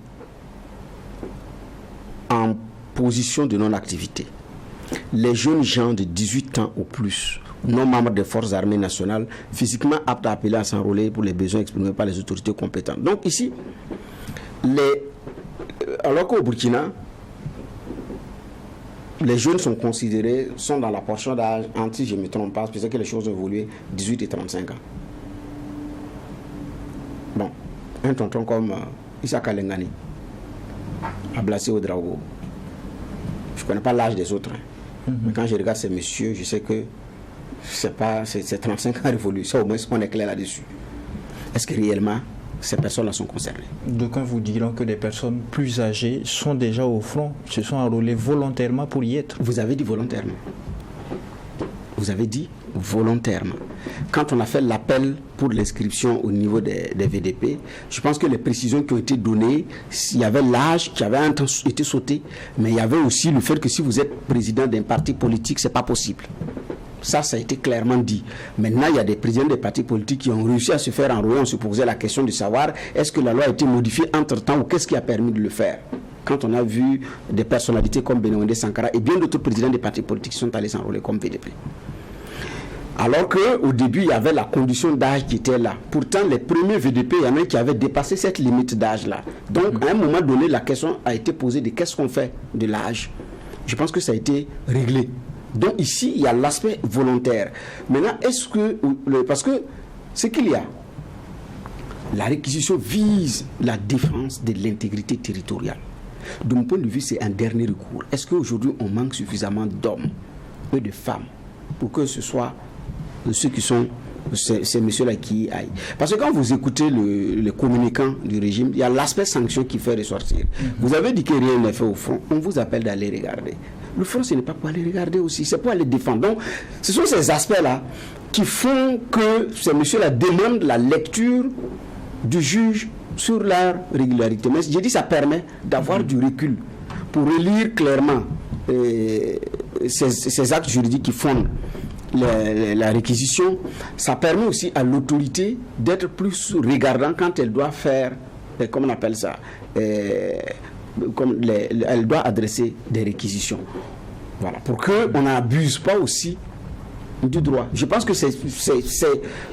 en position de non-activité. Les jeunes gens de 18 ans ou plus, non membres des forces armées nationales, physiquement aptes à appeler à s'enrôler pour les besoins exprimés par les autorités compétentes. Donc ici, alors qu'au Burkina, les jeunes sont dans la portion d'âge, si je ne me trompe pas, parce que les choses ont évolué, 18 et 35 ans. Bon, un tonton comme Issa Kalengani, Ablassé Ouedraogo, je ne connais pas l'âge des autres, mais quand je regarde ces messieurs, je sais que c'est 35 ans révolus, ça au moins on est clair là-dessus. Est-ce que réellement ces personnes-là sont concernées? D'aucuns vous diront que des personnes plus âgées sont déjà au front, se sont enrôlées volontairement pour y être. Vous avez dit volontairement. Vous avez dit volontairement. Quand on a fait l'appel pour l'inscription au niveau des VDP, je pense que les précisions qui ont été données, il y avait l'âge qui avait un temps été sauté, mais il y avait aussi le fait que si vous êtes président d'un parti politique, c'est pas possible. Ça a été clairement dit. Maintenant, il y a des présidents des partis politiques qui ont réussi à se faire enrôler. On se posait la question de savoir est-ce que la loi a été modifiée entre-temps ou qu'est-ce qui a permis de le faire. Quand on a vu des personnalités comme Benouende Sankara et bien d'autres présidents des partis politiques qui sont allés s'enrôler comme VDP. Alors qu'au début, il y avait la condition d'âge qui était là. Pourtant, les premiers VDP, il y en a qui avaient dépassé cette limite d'âge-là. Donc, à un moment donné, la question a été posée de qu'est-ce qu'on fait de l'âge. Je pense que ça a été réglé. Donc ici, il y a l'aspect volontaire. Maintenant, parce que ce qu'il y a, la réquisition vise la défense de l'intégrité territoriale. De mon point de vue, c'est un dernier recours. Est-ce qu'aujourd'hui, on manque suffisamment d'hommes et de femmes pour que ce soit ceux qui sont ces messieurs-là qui aillent? Parce que quand vous écoutez le communicant du régime, il y a l'aspect sanction qui fait ressortir. Vous avez dit que rien n'est fait au front, on vous appelle d'aller regarder. Le front, ce n'est pas pour aller regarder aussi, c'est pour aller défendre. Donc, ce sont ces aspects-là qui font que ces messieurs-là demandent la lecture du juge sur leur régularité. Mais j'ai dit ça permet d'avoir du recul pour relire clairement ces actes juridiques qui fondent la réquisition. Ça permet aussi à l'autorité d'être plus regardant quand elle doit faire, comment on appelle ça, elle doit adresser des réquisitions. Voilà, pour qu'on n'abuse pas aussi du droit. Je pense que c'est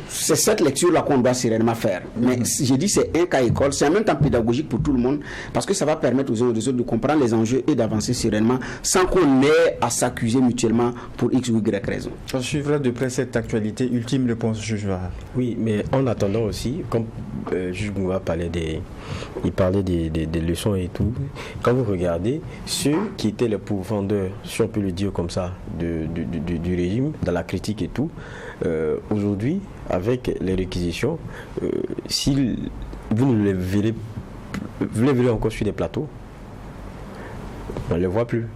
cette lecture-là qu'on doit sereinement faire. Mais j'ai dit c'est un cas école, c'est en même temps pédagogique pour tout le monde, parce que ça va permettre aux uns et aux autres de comprendre les enjeux et d'avancer sereinement sans qu'on ait à s'accuser mutuellement pour X ou Y raison. On suivra de près cette actualité. Ultime réponse, juge Vara. Oui, mais en attendant aussi, comme juge Mouva parlait des leçons et tout, quand vous regardez ceux qui étaient les pourfendeurs, si on peut le dire comme ça, du régime, dans la critique et tout, aujourd'hui, avec les réquisitions, si vous ne les verrez encore sur des plateaux, on ne les voit plus.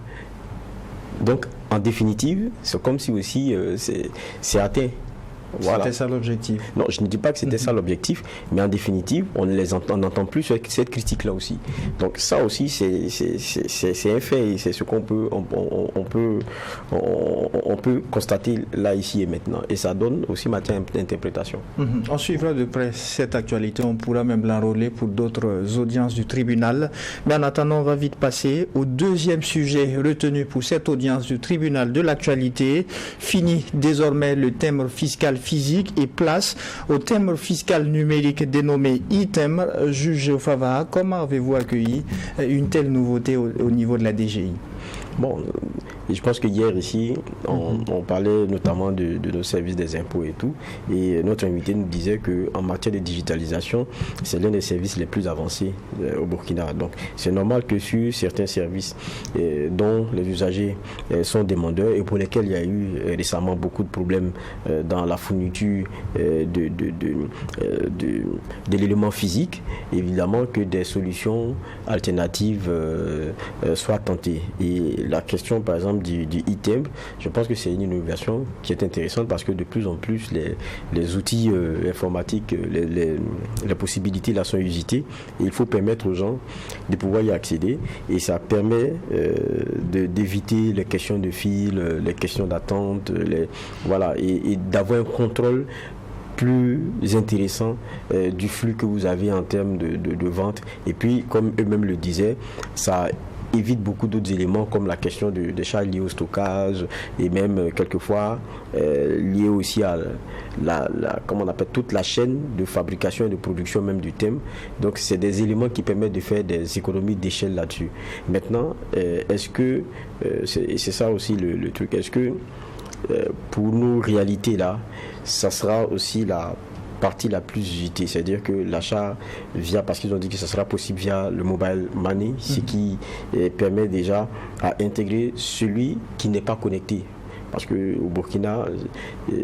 Donc, en définitive, c'est comme si aussi c'est atteint. Voilà. C'était ça l'objectif. Non, je ne dis pas que c'était ça l'objectif, mais en définitive, on n'entend plus cette critique-là aussi. Donc ça aussi, c'est un fait, et c'est ce qu'on peut, on peut constater là, ici et maintenant. Et ça donne aussi matière d'interprétation. On suivra de près cette actualité, on pourra même l'enrôler pour d'autres audiences du tribunal. Mais en attendant, on va vite passer au deuxième sujet retenu pour cette audience du tribunal de l'actualité. Fini désormais le thème fiscal physique et place au thème fiscal numérique dénommé e-thème. Juge Fava, comment avez-vous accueilli une telle nouveauté au niveau de la DGI? Bon, je pense que hier ici, on parlait notamment de nos services des impôts et tout, et notre invité nous disait qu'en matière de digitalisation, c'est l'un des services les plus avancés au Burkina. Donc c'est normal que sur certains services dont les usagers sont demandeurs et pour lesquels il y a eu récemment beaucoup de problèmes dans la fourniture de l'élément physique, évidemment que des solutions alternatives soient tentées. Et la question par exemple du e-thème, je pense que c'est une innovation qui est intéressante parce que de plus en plus les outils informatiques, les possibilités là sont usitées et il faut permettre aux gens de pouvoir y accéder et ça permet d'éviter les questions de fil, les questions d'attente, voilà, et d'avoir un contrôle plus intéressant du flux que vous avez en termes de vente. Et puis comme eux-mêmes le disaient, ça évite beaucoup d'autres éléments comme la question des charges liées au stockage et même quelquefois liées aussi à comment on appelle toute la chaîne de fabrication et de production même du thème. Donc c'est des éléments qui permettent de faire des économies d'échelle là-dessus. Maintenant, est-ce que c'est ça aussi le truc, est-ce que pour nos réalités là, ça sera aussi la partie la plus usitée, c'est-à-dire que l'achat parce qu'ils ont dit que ça sera possible via le mobile money, ce qui permet déjà à intégrer celui qui n'est pas connecté. Parce qu'au Burkina,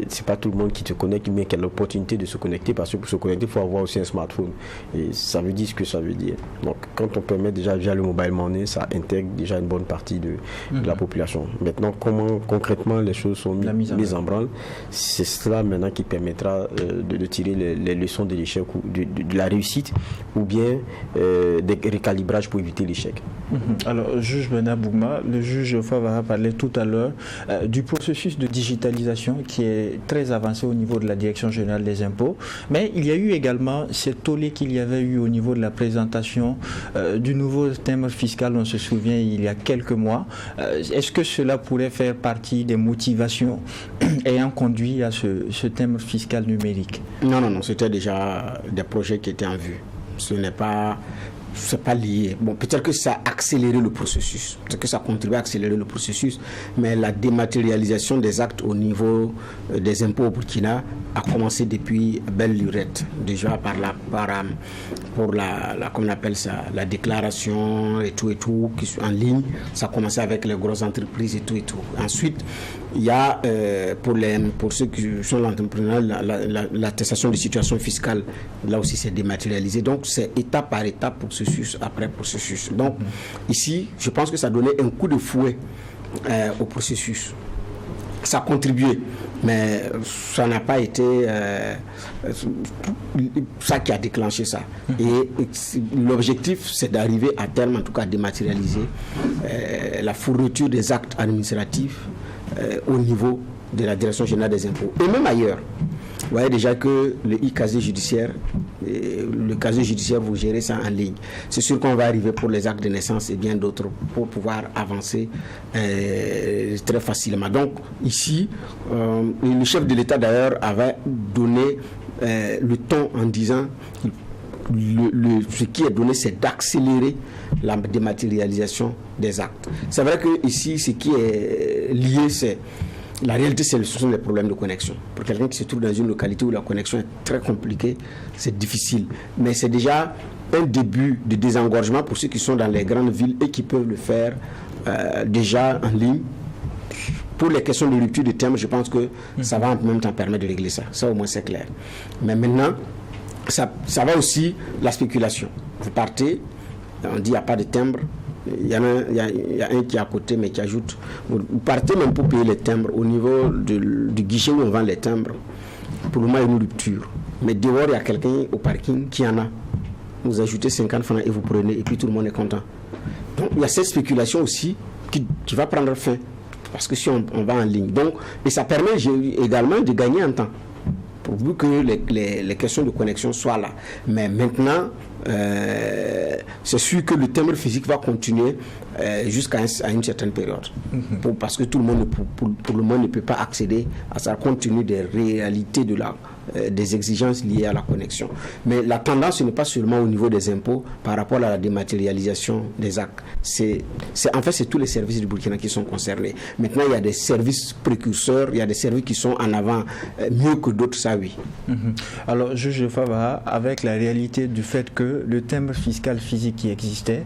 c'est pas tout le monde qui se connecte, mais qui a l'opportunité de se connecter, parce que pour se connecter, il faut avoir aussi un smartphone. Et ça veut dire ce que ça veut dire. Donc, quand on permet déjà via le mobile money, ça intègre déjà une bonne partie de la population. Maintenant, comment concrètement les choses sont mises en branle, c'est cela maintenant qui permettra de tirer les leçons de l'échec, ou de la réussite, ou bien des récalibrages pour éviter l'échec. Alors, juge Bernard Bougma, le juge Fava a parlé tout à l'heure du processus de digitalisation qui est très avancé au niveau de la Direction générale des impôts, mais il y a eu également cette tollé qu'il y avait eu au niveau de la présentation du nouveau thème fiscal, on se souvient, il y a quelques mois. Est-ce que cela pourrait faire partie des motivations ayant conduit à ce thème fiscal numérique? Non, c'était déjà des projets qui étaient en vue. C'est pas lié. Bon, peut-être que ça a accéléré le processus, peut-être que ça a contribué à accélérer le processus, mais la dématérialisation des actes au niveau des impôts au Burkina a commencé depuis belle lurette, déjà pour comment on appelle ça, la déclaration et tout, qui sont en ligne. Ça a commencé avec les grosses entreprises et tout. Ensuite, il y a pour ceux qui sont l'entrepreneur, l'attestation de situation fiscale, là aussi c'est dématérialisé. Donc c'est étape par étape, processus après processus. Donc ici, je pense que ça donnait un coup de fouet au processus. Ça a contribué, mais ça n'a pas été ça qui a déclenché ça. Et l'objectif, c'est d'arriver à terme, en tout cas, à dématérialiser la fourniture des actes administratifs au niveau de la Direction générale des impôts. Et même ailleurs. Vous voyez déjà que le e-casier judiciaire, le casier judiciaire, vous gérez ça en ligne. C'est sûr qu'on va arriver pour les actes de naissance et bien d'autres pour pouvoir avancer très facilement. Donc ici, le chef de l'État d'ailleurs avait donné le ton en disant ce qui est donné, c'est d'accélérer la dématérialisation des actes. C'est vrai que ici, ce qui est lié, c'est la réalité, ce sont les problèmes de connexion. Pour quelqu'un qui se trouve dans une localité où la connexion est très compliquée, c'est difficile. Mais c'est déjà un début de désengorgement pour ceux qui sont dans les grandes villes et qui peuvent le faire déjà en ligne. Pour les questions de rupture de terme, je pense que ça va en même temps permettre de régler ça. Ça, au moins, c'est clair. Mais maintenant, ça va aussi la spéculation. Vous partez, on dit il n'y a pas de timbre, il y a un qui est à côté, mais qui ajoute. Vous partez même pour payer les timbres au niveau du guichet où on vend les timbres. Pour le moment, il y a une rupture. Mais dehors, il y a quelqu'un au parking qui en a. Vous ajoutez 50 francs et vous prenez, et puis tout le monde est content. Donc, il y a cette spéculation aussi qui va prendre fin. Parce que si on va en ligne. Donc, et ça permet également de gagner en temps. Pourvu que les questions de connexion soient là. Mais maintenant, c'est sûr que le timbre physique va continuer jusqu'à une certaine période. Parce que tout le monde, pour le moment, ne peut pas accéder à ça, compte tenu des réalités des exigences liées à la connexion. Mais la tendance, ce n'est pas seulement au niveau des impôts par rapport à la dématérialisation des actes. En fait, c'est tous les services du Burkina qui sont concernés. Maintenant, il y a des services précurseurs, il y a des services qui sont en avant mieux que d'autres, ça oui. Alors, juge Fava, avec la réalité du fait que le timbre fiscal physique qui existait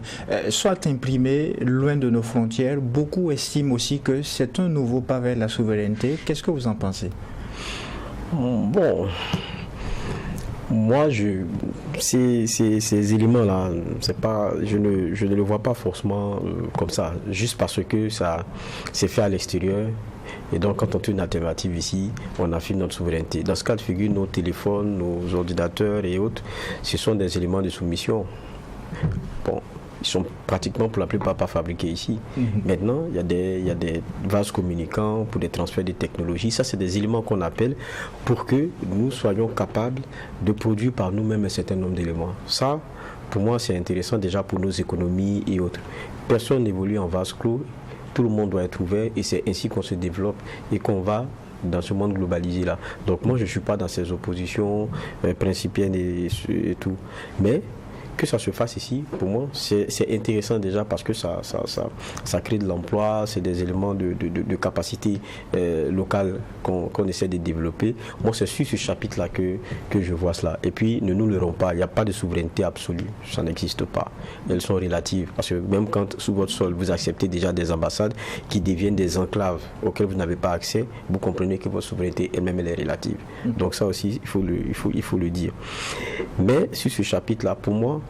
soit imprimé loin de nos frontières, beaucoup estiment aussi que c'est un nouveau pas vers la souveraineté. Qu'est-ce que vous en pensez? Bon, moi, ces éléments-là, je ne le vois pas forcément comme ça, juste parce que ça c'est fait à l'extérieur. Et donc, quand on trouve une alternative ici, on affirme notre souveraineté. Dans ce cas de figure, nos téléphones, nos ordinateurs et autres, ce sont des éléments de soumission. Bon, ils sont pratiquement pour la plupart pas fabriqués ici. Maintenant, il y a des vases communicants pour des transferts de technologies. Ça, c'est des éléments qu'on appelle pour que nous soyons capables de produire par nous-mêmes un certain nombre d'éléments. Ça, pour moi, c'est intéressant déjà pour nos économies et autres. Personne n'évolue en vase clos. Tout le monde doit être ouvert et c'est ainsi qu'on se développe et qu'on va dans ce monde globalisé là. Donc moi, je ne suis pas dans ces oppositions principielles et tout. Mais que ça se fasse ici, pour moi, c'est intéressant déjà parce que ça crée de l'emploi, c'est des éléments de capacité locale qu'on essaie de développer. Moi, c'est sur ce chapitre-là que je vois cela. Et puis, ne nous leurrons pas, il n'y a pas de souveraineté absolue, ça n'existe pas. Elles sont relatives, parce que même quand sous votre sol, vous acceptez déjà des ambassades qui deviennent des enclaves auxquelles vous n'avez pas accès, vous comprenez que votre souveraineté elle-même, elle est relative. Donc ça aussi, il faut le dire. Mais sur ce chapitre-là, pour moi,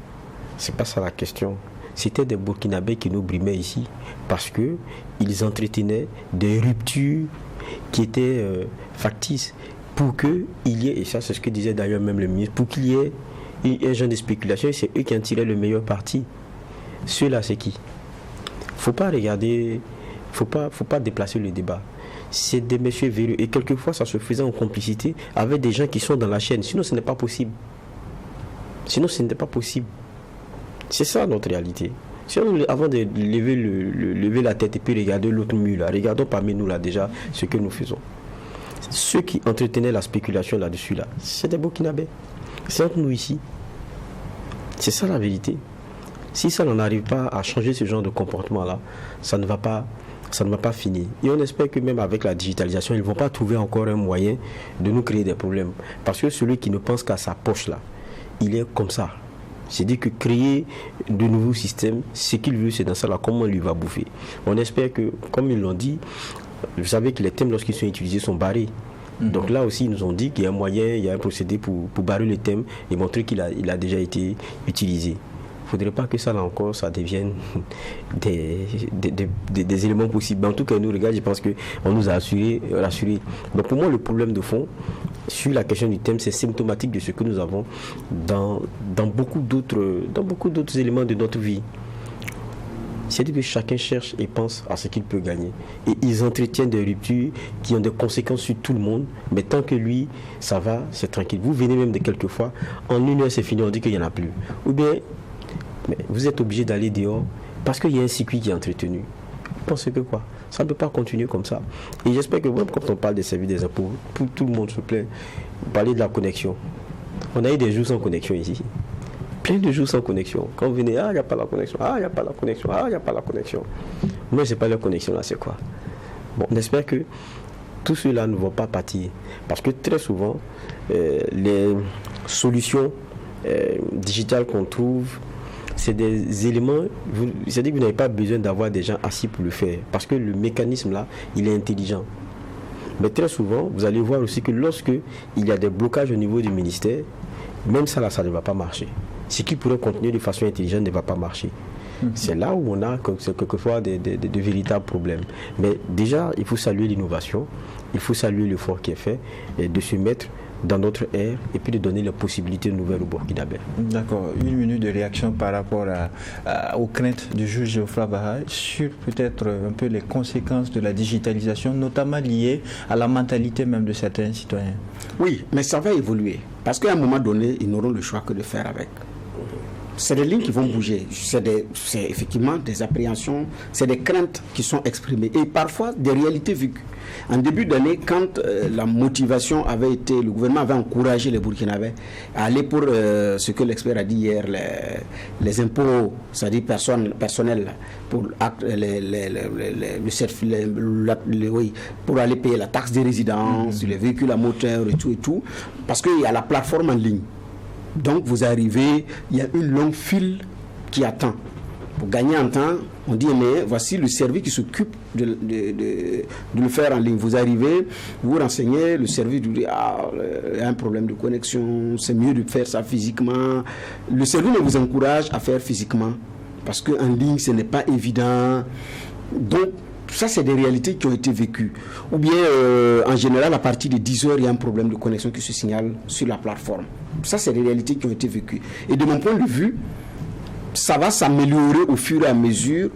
c'est pas ça la question. C'était des Burkinabés qui nous brimaient ici parce qu'ils entretenaient des ruptures qui étaient factices pour qu'il y ait, et ça c'est ce que disait d'ailleurs même le ministre, pour qu'il y ait un genre de spéculation, c'est eux qui en tiraient le meilleur parti. Ceux-là, c'est qui? Faut pas regarder, faut pas déplacer le débat. C'est des messieurs véreux et quelquefois ça se faisait en complicité avec des gens qui sont dans la chaîne. Sinon, ce n'est pas possible. C'est ça notre réalité. Avant de lever la tête et puis regarder l'autre mur là, regardons parmi nous là déjà ce que nous faisons. Ceux qui entretenaient la spéculation là-dessus là, c'est des Burkinabés. C'est entre nous ici. C'est ça la vérité. Si ça n'en arrive pas à changer ce genre de comportement là, ça ne va pas finir. Et on espère que même avec la digitalisation, ils ne vont pas trouver encore un moyen de nous créer des problèmes. Parce que celui qui ne pense qu'à sa poche là, il est comme ça. C'est-à-dire que créer de nouveaux systèmes, ce qu'il veut, c'est dans ça là, comment lui va bouffer. On espère que, comme ils l'ont dit, vous savez que les thèmes, lorsqu'ils sont utilisés, sont barrés. Donc là aussi, ils nous ont dit qu'il y a un moyen, il y a un procédé pour barrer le thème et montrer qu'il a déjà été utilisé. Il ne faudrait pas que ça, là encore, ça devienne des éléments possibles. En tout cas, nous, regarde, je pense qu'on nous a rassurés. Donc pour moi, le problème de fond, sur la question du thème, c'est symptomatique de ce que nous avons dans beaucoup d'autres éléments de notre vie. C'est-à-dire que chacun cherche et pense à ce qu'il peut gagner. Et ils entretiennent des ruptures qui ont des conséquences sur tout le monde. Mais tant que lui, ça va, c'est tranquille. Vous venez même de quelquefois, en une heure c'est fini, on dit qu'il n'y en a plus. Ou bien, mais vous êtes obligé d'aller dehors parce qu'il y a un circuit qui est entretenu. Vous pensez que quoi? Ça ne peut pas continuer comme ça. Et j'espère que même quand on parle des services des impôts, tout le monde se plaît. Vous parlez de la connexion. On a eu des jours sans connexion ici. Plein de jours sans connexion. Quand vous venez, il n'y a pas la connexion, il n'y a pas la connexion, il n'y a pas la connexion. Moi, je ne sais pas la connexion là, c'est quoi? Bon, on espère que tous ceux-là ne vont pas partir. Parce que très souvent, les solutions digitales qu'on trouve, c'est des éléments, c'est-à-dire que vous n'avez pas besoin d'avoir des gens assis pour le faire. Parce que le mécanisme là, il est intelligent. Mais très souvent, vous allez voir aussi que lorsque il y a des blocages au niveau du ministère, même ça là, ça ne va pas marcher. Ce qui pourrait continuer de façon intelligente ne va pas marcher. C'est là où on a quelquefois de véritables problèmes. Mais déjà, il faut saluer l'innovation, il faut saluer l'effort qui est fait et de se mettre dans notre ère et puis de donner la possibilité nouvelle au Burkinabé. D'accord. Une minute de réaction par rapport aux craintes du juge Geoffroy Baha sur peut-être un peu les conséquences de la digitalisation, notamment liées à la mentalité même de certains citoyens. Oui, mais ça va évoluer. Parce qu'à un moment donné, ils n'auront le choix que de faire avec. C'est des lignes qui vont bouger. C'est effectivement des appréhensions, c'est des craintes qui sont exprimées et parfois des réalités vécues. En début d'année, quand la motivation avait été, le gouvernement avait encouragé les Burkinabés à aller pour ce que l'expert a dit hier, les impôts, c'est-à-dire personnels, pour pour aller payer la taxe des résidences, les véhicules à moteur et tout, parce qu'il y a la plateforme en ligne. Donc vous arrivez, il y a une longue file qui attend. Pour gagner en temps, on dit mais voici le service qui s'occupe de le faire en ligne. Vous arrivez, vous renseignez, le service vous dit il y a un problème de connexion, c'est mieux de faire ça physiquement. Le service vous encourage à faire physiquement parce qu'en ligne ce n'est pas évident. Donc ça, c'est des réalités qui ont été vécues. Ou bien, en général, à partir de 10 heures, il y a un problème de connexion qui se signale sur la plateforme. Ça, c'est des réalités qui ont été vécues. Et de mon point de vue, ça va s'améliorer au fur et à mesure,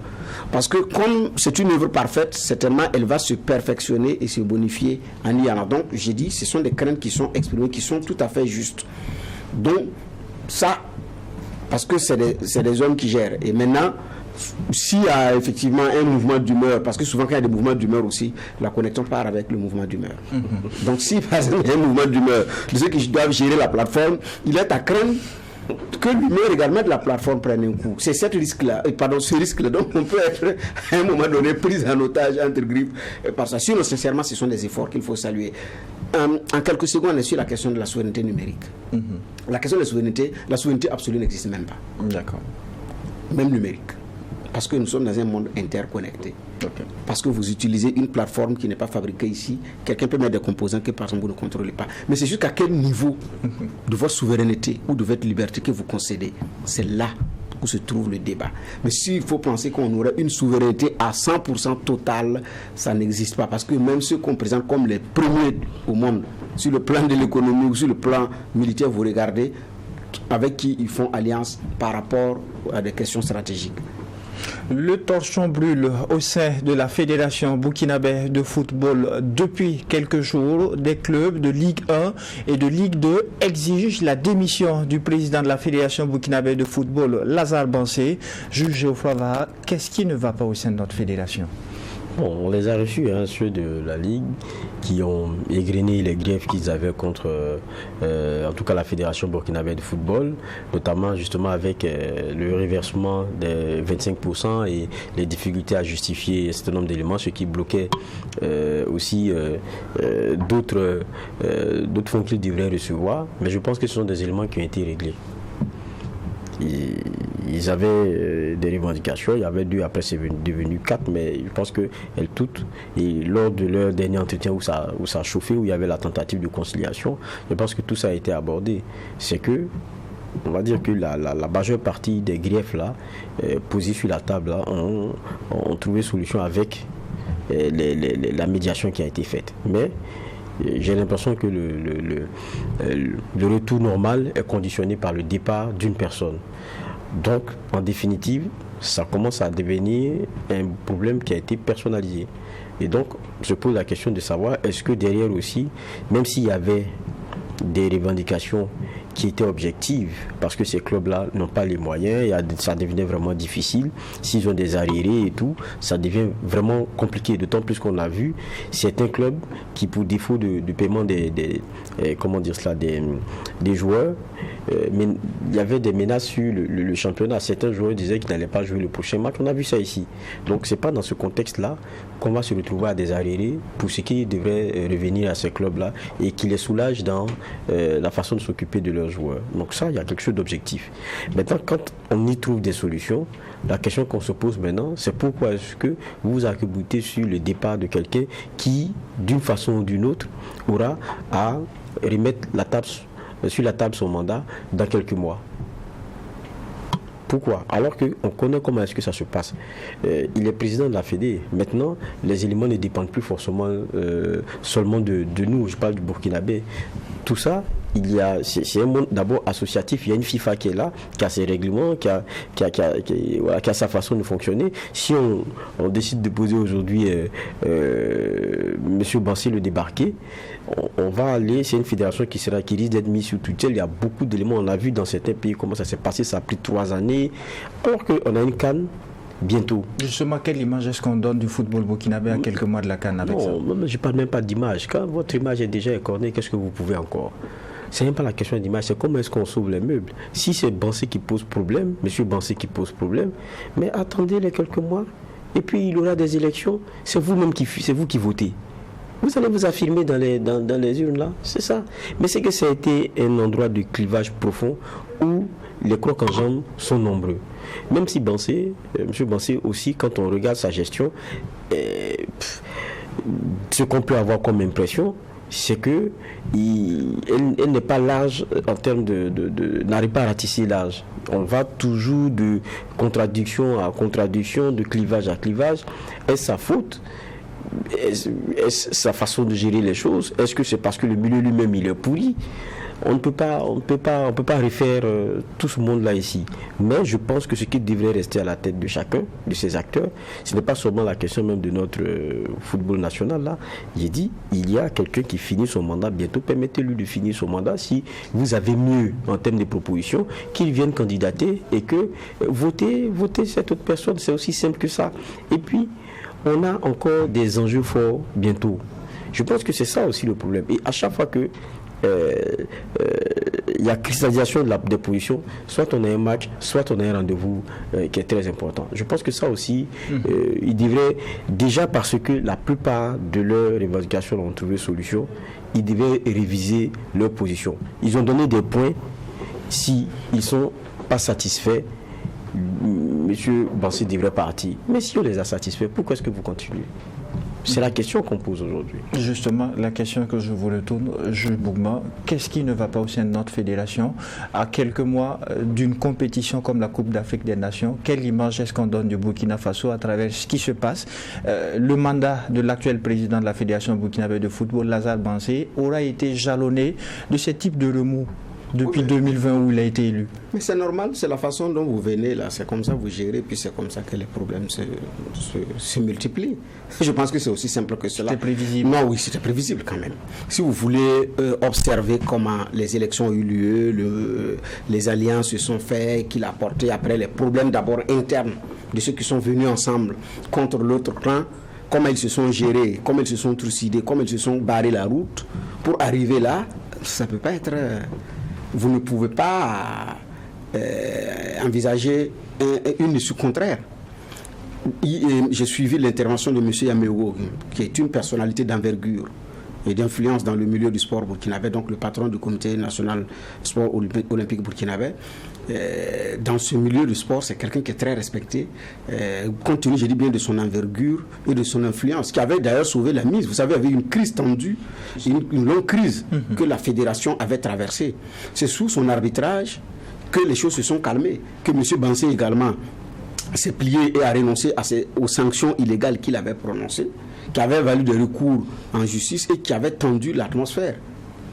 parce que comme c'est une œuvre parfaite, certainement, elle va se perfectionner et se bonifier en y allant. Donc, j'ai dit, ce sont des craintes qui sont exprimées, qui sont tout à fait justes. Donc, ça, parce que c'est des hommes qui gèrent. Et maintenant, s'il y a effectivement un mouvement d'humeur, parce que souvent quand il y a des mouvements d'humeur aussi, la connexion part avec le mouvement d'humeur. Donc si par exemple il y a un mouvement d'humeur de ceux qui doivent gérer la plateforme, il est à craindre que l'humeur également de la plateforme prenne un coup. C'est ce risque-là. Donc on peut être à un moment donné pris en otage entre griffes par ça. Sinon, sincèrement, ce sont des efforts qu'il faut saluer. En quelques secondes, sur la question de la souveraineté numérique. La question de la souveraineté absolue n'existe même pas. D'accord. Même numérique. Parce que nous sommes dans un monde interconnecté. Okay. Parce que vous utilisez une plateforme qui n'est pas fabriquée ici. Quelqu'un peut mettre des composants que par exemple vous ne contrôlez pas. Mais c'est jusqu'à quel niveau de votre souveraineté ou de votre liberté que vous concédez. C'est là où se trouve le débat. Mais s'il faut penser qu'on aurait une souveraineté à 100% totale, ça n'existe pas. Parce que même ceux qu'on présente comme les premiers au monde, sur le plan de l'économie ou sur le plan militaire, vous regardez avec qui ils font alliance par rapport à des questions stratégiques. Le torchon brûle au sein de la Fédération burkinabé de football depuis quelques jours. Des clubs de Ligue 1 et de Ligue 2 exigent la démission du président de la Fédération burkinabé de football, Lazare Bansé. Juge Geoffroy Baha, qu'est-ce qui ne va pas au sein de notre fédération ? Bon, on les a reçus, ceux de la Ligue, qui ont égrené les griefs qu'ils avaient contre, en tout cas, la Fédération burkinabé de football, notamment justement avec le reversement des 25% et les difficultés à justifier un certain nombre d'éléments, ce qui bloquait aussi d'autres fonds qu'ils devraient recevoir. Mais je pense que ce sont des éléments qui ont été réglés. Ils avaient des revendications, il y avait 2, après c'est devenu 4, mais je pense qu'elles toutes, et lors de leur dernier entretien où ça a chauffé, où il y avait la tentative de conciliation, je pense que tout ça a été abordé. C'est que, on va dire que la majeure partie des griefs là, posés sur la table là, ont trouvé solution avec la médiation qui a été faite. Mais j'ai l'impression que le retour normal est conditionné par le départ d'une personne. Donc, en définitive, ça commence à devenir un problème qui a été personnalisé. Et donc, je pose la question de savoir, est-ce que derrière aussi, même s'il y avait des revendications qui étaient objectives, parce que ces clubs-là n'ont pas les moyens, ça devenait vraiment difficile. S'ils ont des arriérés et tout, ça devient vraiment compliqué. D'autant plus qu'on a vu certains clubs qui, pour défaut de paiement des joueurs, mais il y avait des menaces sur le championnat. Certains joueurs disaient qu'ils n'allaient pas jouer le prochain match. On a vu ça ici. Donc c'est pas dans ce contexte-là qu'on va se retrouver à des arriérés pour ce qui devrait revenir à ces clubs-là et qui les soulage dans la façon de s'occuper de leurs joueurs. Donc ça, il y a quelque chose d'objectif. Maintenant, quand on y trouve des solutions, la question qu'on se pose maintenant, c'est pourquoi est-ce que vous vous arc-boutez sur le départ de quelqu'un qui, d'une façon ou d'une autre, aura à remettre sur la table son mandat dans quelques mois. Pourquoi? Alors qu'on connaît comment est-ce que ça se passe. Il est président de la Fédé. Maintenant, les éléments ne dépendent plus forcément seulement de nous. Je parle du Burkinabé. Tout ça, c'est un monde d'abord associatif. Il y a une FIFA qui est là, qui a ses règlements, qui a sa façon de fonctionner. Si on décide de poser aujourd'hui M. Bansé le débarquer, on va aller, c'est une fédération qui risque d'être mise sous tutelle. Il y a beaucoup d'éléments, on a vu dans certains pays comment ça s'est passé, ça a pris 3 années, alors qu'on a une CAN bientôt. Justement, quelle image est-ce qu'on donne du football burkinabé à quelques mois de la CAN avec ça? Non, je ne parle même pas d'image. Quand votre image est déjà écornée, qu'est-ce que vous pouvez encore? C'est même pas la question d'image, c'est comment est-ce qu'on sauve les meubles. Si c'est Bansé qui pose problème, M. Bansé qui pose problème, mais attendez les quelques mois, et puis il y aura des élections, c'est vous qui votez. Vous allez vous affirmer dans les urnes là, c'est ça. Mais c'est que ça a été un endroit de clivage profond où les crocs en jambes sont nombreux. Même si M. Bansé aussi, quand on regarde sa gestion, ce qu'on peut avoir comme impression, c'est que elle n'est pas large en termes n'arrive pas à ratisser large. On va toujours de contradiction à contradiction, de clivage à clivage. Est-ce sa faute? Est-ce sa façon de gérer les choses? Est-ce que c'est parce que le milieu lui-même il est pourri? On ne peut pas refaire tout ce monde-là ici. Mais je pense que ce qui devrait rester à la tête de chacun de ces acteurs, ce n'est pas seulement la question même de notre football national là. J'ai dit, il y a quelqu'un qui finit son mandat bientôt. Permettez-lui de finir son mandat. Si vous avez mieux en termes de propositions, qu'il vienne candidater et que votez cette autre personne. C'est aussi simple que ça. Et puis, on a encore des enjeux forts bientôt. Je pense que c'est ça aussi le problème. Et à chaque fois que il y a cristallisation des positions, soit on a un match, soit on a un rendez-vous qui est très important. Je pense que ça aussi, ils devraient, déjà parce que la plupart de leurs revendications ont trouvé solution, ils devaient réviser leur position. Ils ont donné des points, si ils ne sont pas satisfaits, Monsieur Bansé devrait partir. Mais si on les a satisfaits, pourquoi est-ce que vous continuez? C'est la question qu'on pose aujourd'hui. Justement, la question que je vous retourne, Jules Bougma, qu'est-ce qui ne va pas au sein de notre fédération? À quelques mois d'une compétition comme la Coupe d'Afrique des Nations, quelle image est-ce qu'on donne du Burkina Faso à travers ce qui se passe? Le mandat de l'actuel président de la Fédération burkinabé de football, Lazare Bansé, aura été jalonné de ce type de remous depuis 2020 où il a été élu. Mais c'est normal, c'est la façon dont vous venez là, c'est comme ça que vous gérez, puis c'est comme ça que les problèmes se multiplient. Je pense que c'est aussi simple que cela. C'était prévisible. Non, oui, c'était prévisible quand même. Si vous voulez observer comment les élections ont eu lieu, les alliances se sont faites, qu'il a apporté après les problèmes d'abord internes de ceux qui sont venus ensemble contre l'autre clan, comment ils se sont gérés, comment ils se sont trucidés, comment ils se sont barrés la route pour arriver là, ça ne peut pas être... Vous ne pouvez pas envisager une issue contraire. J'ai suivi l'intervention de M. Yamewo, qui est une personnalité d'envergure et d'influence dans le milieu du sport burkinabé, donc le patron du comité national sport olympique burkinabé. Dans ce milieu du sport, c'est quelqu'un qui est très respecté, compte tenu, je dis bien, de son envergure et de son influence, qui avait d'ailleurs sauvé la mise. Vous savez, avec une crise tendue, une longue crise que la fédération avait traversée. C'est sous son arbitrage que les choses se sont calmées, que M. Bansé également s'est plié et a renoncé aux sanctions illégales qu'il avait prononcées, qui avaient valu des recours en justice et qui avaient tendu l'atmosphère.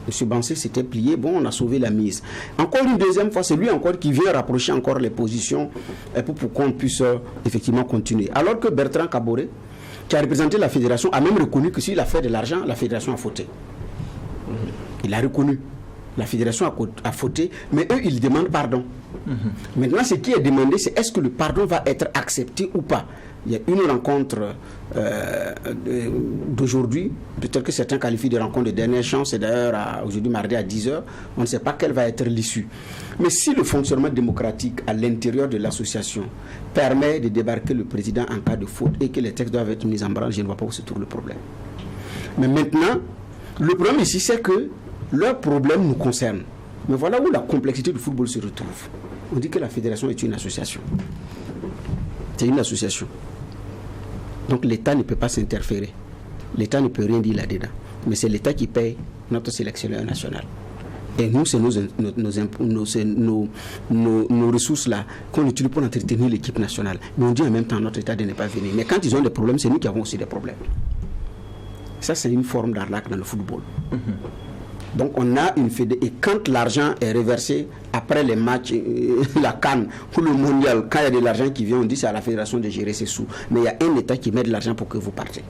M. Bansé s'était plié, bon, on a sauvé la mise. Encore une deuxième fois, c'est lui encore qui vient rapprocher encore les positions pour qu'on puisse effectivement continuer. Alors que Bertrand Kaboré, qui a représenté la fédération, a même reconnu que s'il a fait de l'argent, la fédération a fauté. Il a reconnu. La fédération a fauté, mais eux, ils demandent pardon. Maintenant, ce qui est demandé, c'est est-ce que le pardon va être accepté ou pas. Il y a une rencontre d'aujourd'hui, peut-être que certains qualifient de rencontre de dernière chance, c'est d'ailleurs aujourd'hui mardi à 10h, on ne sait pas quelle va être l'issue. Mais si le fonctionnement démocratique à l'intérieur de l'association permet de débarquer le président en cas de faute et que les textes doivent être mis en branle, je ne vois pas où se trouve le problème. Mais maintenant, le problème ici, c'est que leurs problèmes nous concernent. Mais voilà où la complexité du football se retrouve. On dit que la fédération est une association. C'est une association. Donc l'État ne peut pas s'interférer. L'État ne peut rien dire là-dedans. Mais c'est l'État qui paye notre sélectionneur national. Et nous, c'est nos ressources-là qu'on utilise pour entretenir l'équipe nationale. Mais on dit en même temps à notre État de ne pas venir. Mais quand ils ont des problèmes, c'est nous qui avons aussi des problèmes. Ça, c'est une forme d'arnaque dans le football. Donc, on a une fédé. Et quand l'argent est reversé après les matchs, la CAN ou le mondial, quand il y a de l'argent qui vient, on dit c'est à la fédération de gérer ses sous. Mais il y a un État qui met de l'argent pour que vous partez.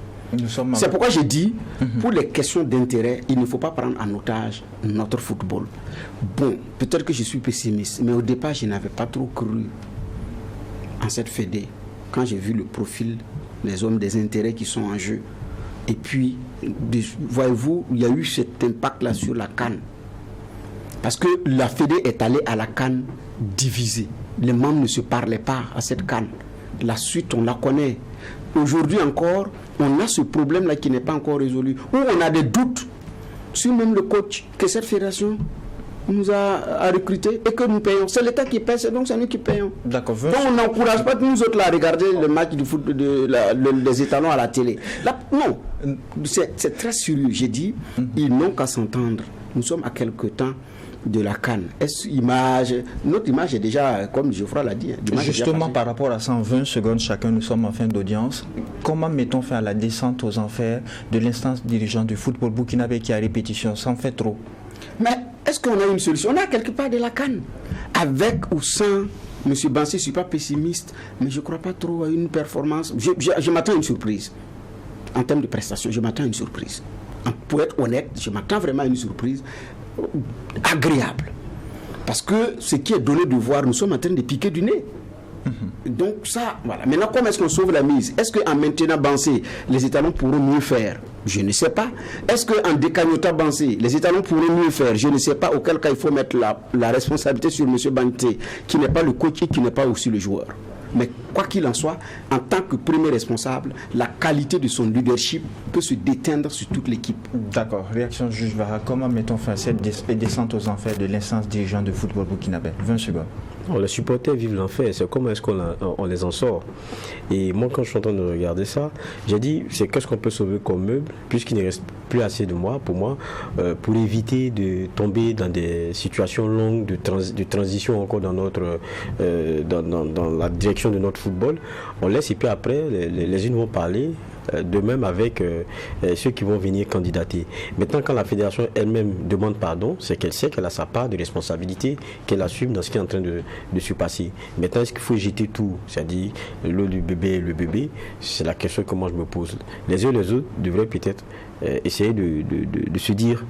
C'est pourquoi j'ai dit, pour les questions d'intérêt, il ne faut pas prendre en otage notre football. Bon, peut-être que je suis pessimiste, mais au départ, je n'avais pas trop cru en cette fédé. Quand j'ai vu le profil des hommes, des intérêts qui sont en jeu. Et puis, voyez-vous, il y a eu cet impact-là sur la CAN. Parce que la fédé est allée à la CAN divisée. Les membres ne se parlaient pas à cette CAN. La suite, on la connaît. Aujourd'hui encore, on a ce problème-là qui n'est pas encore résolu. Où on a des doutes sur même le coach que cette fédération nous a recruté et que nous payons. C'est l'État qui paye, donc c'est nous qui payons. D'accord. Donc on n'encourage pas nous autres là à regarder le match du foot des étalons à la télé. Là, non, c'est très sérieux. J'ai dit, ils n'ont qu'à s'entendre. Nous sommes à quelque temps de la CAN. Notre image est déjà, comme Geoffroy l'a dit. Justement, par rapport à 120 secondes chacun, nous sommes en fin d'audience. Comment mettons fin à la descente aux enfers de l'instance dirigeante du football burkinabé qui a répétition? Ça en fait trop. Mais est-ce qu'on a une solution? On a quelque part de la CAN. Avec ou sans M. Bansé, je ne suis pas pessimiste, mais je ne crois pas trop à une performance. Je m'attends à une surprise. En termes de prestations, je m'attends à une surprise. Pour être honnête, je m'attends vraiment à une surprise agréable. Parce que ce qui est donné de voir, nous sommes en train de piquer du nez. Donc ça, voilà. Maintenant, comment est-ce qu'on sauve la mise? Est-ce qu'en maintenant Bansé, les étalons pourront mieux faire? Je ne sais pas. Est-ce qu'en décagnotant Bansé, les étalons pourront mieux faire? Je ne sais pas. Auquel cas, il faut mettre la responsabilité sur M. Bansé, qui n'est pas le coach et qui n'est pas aussi le joueur. Mais quoi qu'il en soit, en tant que premier responsable, la qualité de son leadership peut se déteindre sur toute l'équipe. D'accord. Réaction juge Vara. Comment mettons fin à cette descente aux enfers de l'instance dirigeante de football burkinabé? 20 secondes. Les supporters vivent l'enfer, c'est comment est-ce qu'on les en sort. Et moi, quand je suis en train de regarder ça, j'ai dit, c'est qu'est-ce qu'on peut sauver comme meuble, puisqu'il ne reste plus assez de moi, pour éviter de tomber dans des situations longues de transition encore dans la direction de notre football. On laisse et puis après, les unes vont parler, de même avec ceux qui vont venir candidater. Maintenant, quand la fédération elle-même demande pardon, c'est qu'elle sait qu'elle a sa part de responsabilité, qu'elle assume dans ce qui est en train de se passer. Maintenant, est-ce qu'il faut jeter tout, c'est-à-dire l'eau du bébé, le bébé? C'est la question que moi je me pose. Les uns et les autres devraient peut-être essayer de se dire,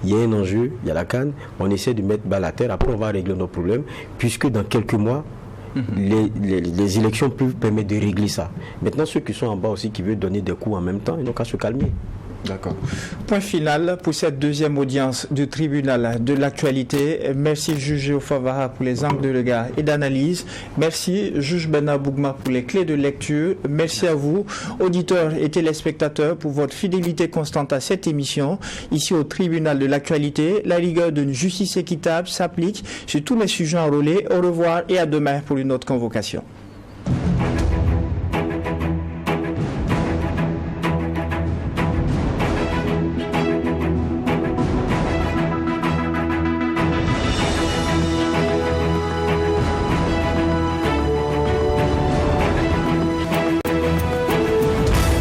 il y a un enjeu, il y a la CAN, on essaie de mettre balle à terre, après on va régler nos problèmes, puisque dans quelques mois, les élections peuvent permettre de régler ça. Maintenant, ceux qui sont en bas aussi, qui veulent donner des coups en même temps, ils n'ont qu'à se calmer. D'accord. Point final pour cette deuxième audience du tribunal de l'actualité. Merci juge Geoffroy Vara pour les angles de regard et d'analyse. Merci juge Bernard Bougma pour les clés de lecture. Merci à vous, auditeurs et téléspectateurs, pour votre fidélité constante à cette émission. Ici au tribunal de l'actualité, la rigueur d'une justice équitable s'applique sur tous les sujets enrôlés. Au revoir et à demain pour une autre convocation.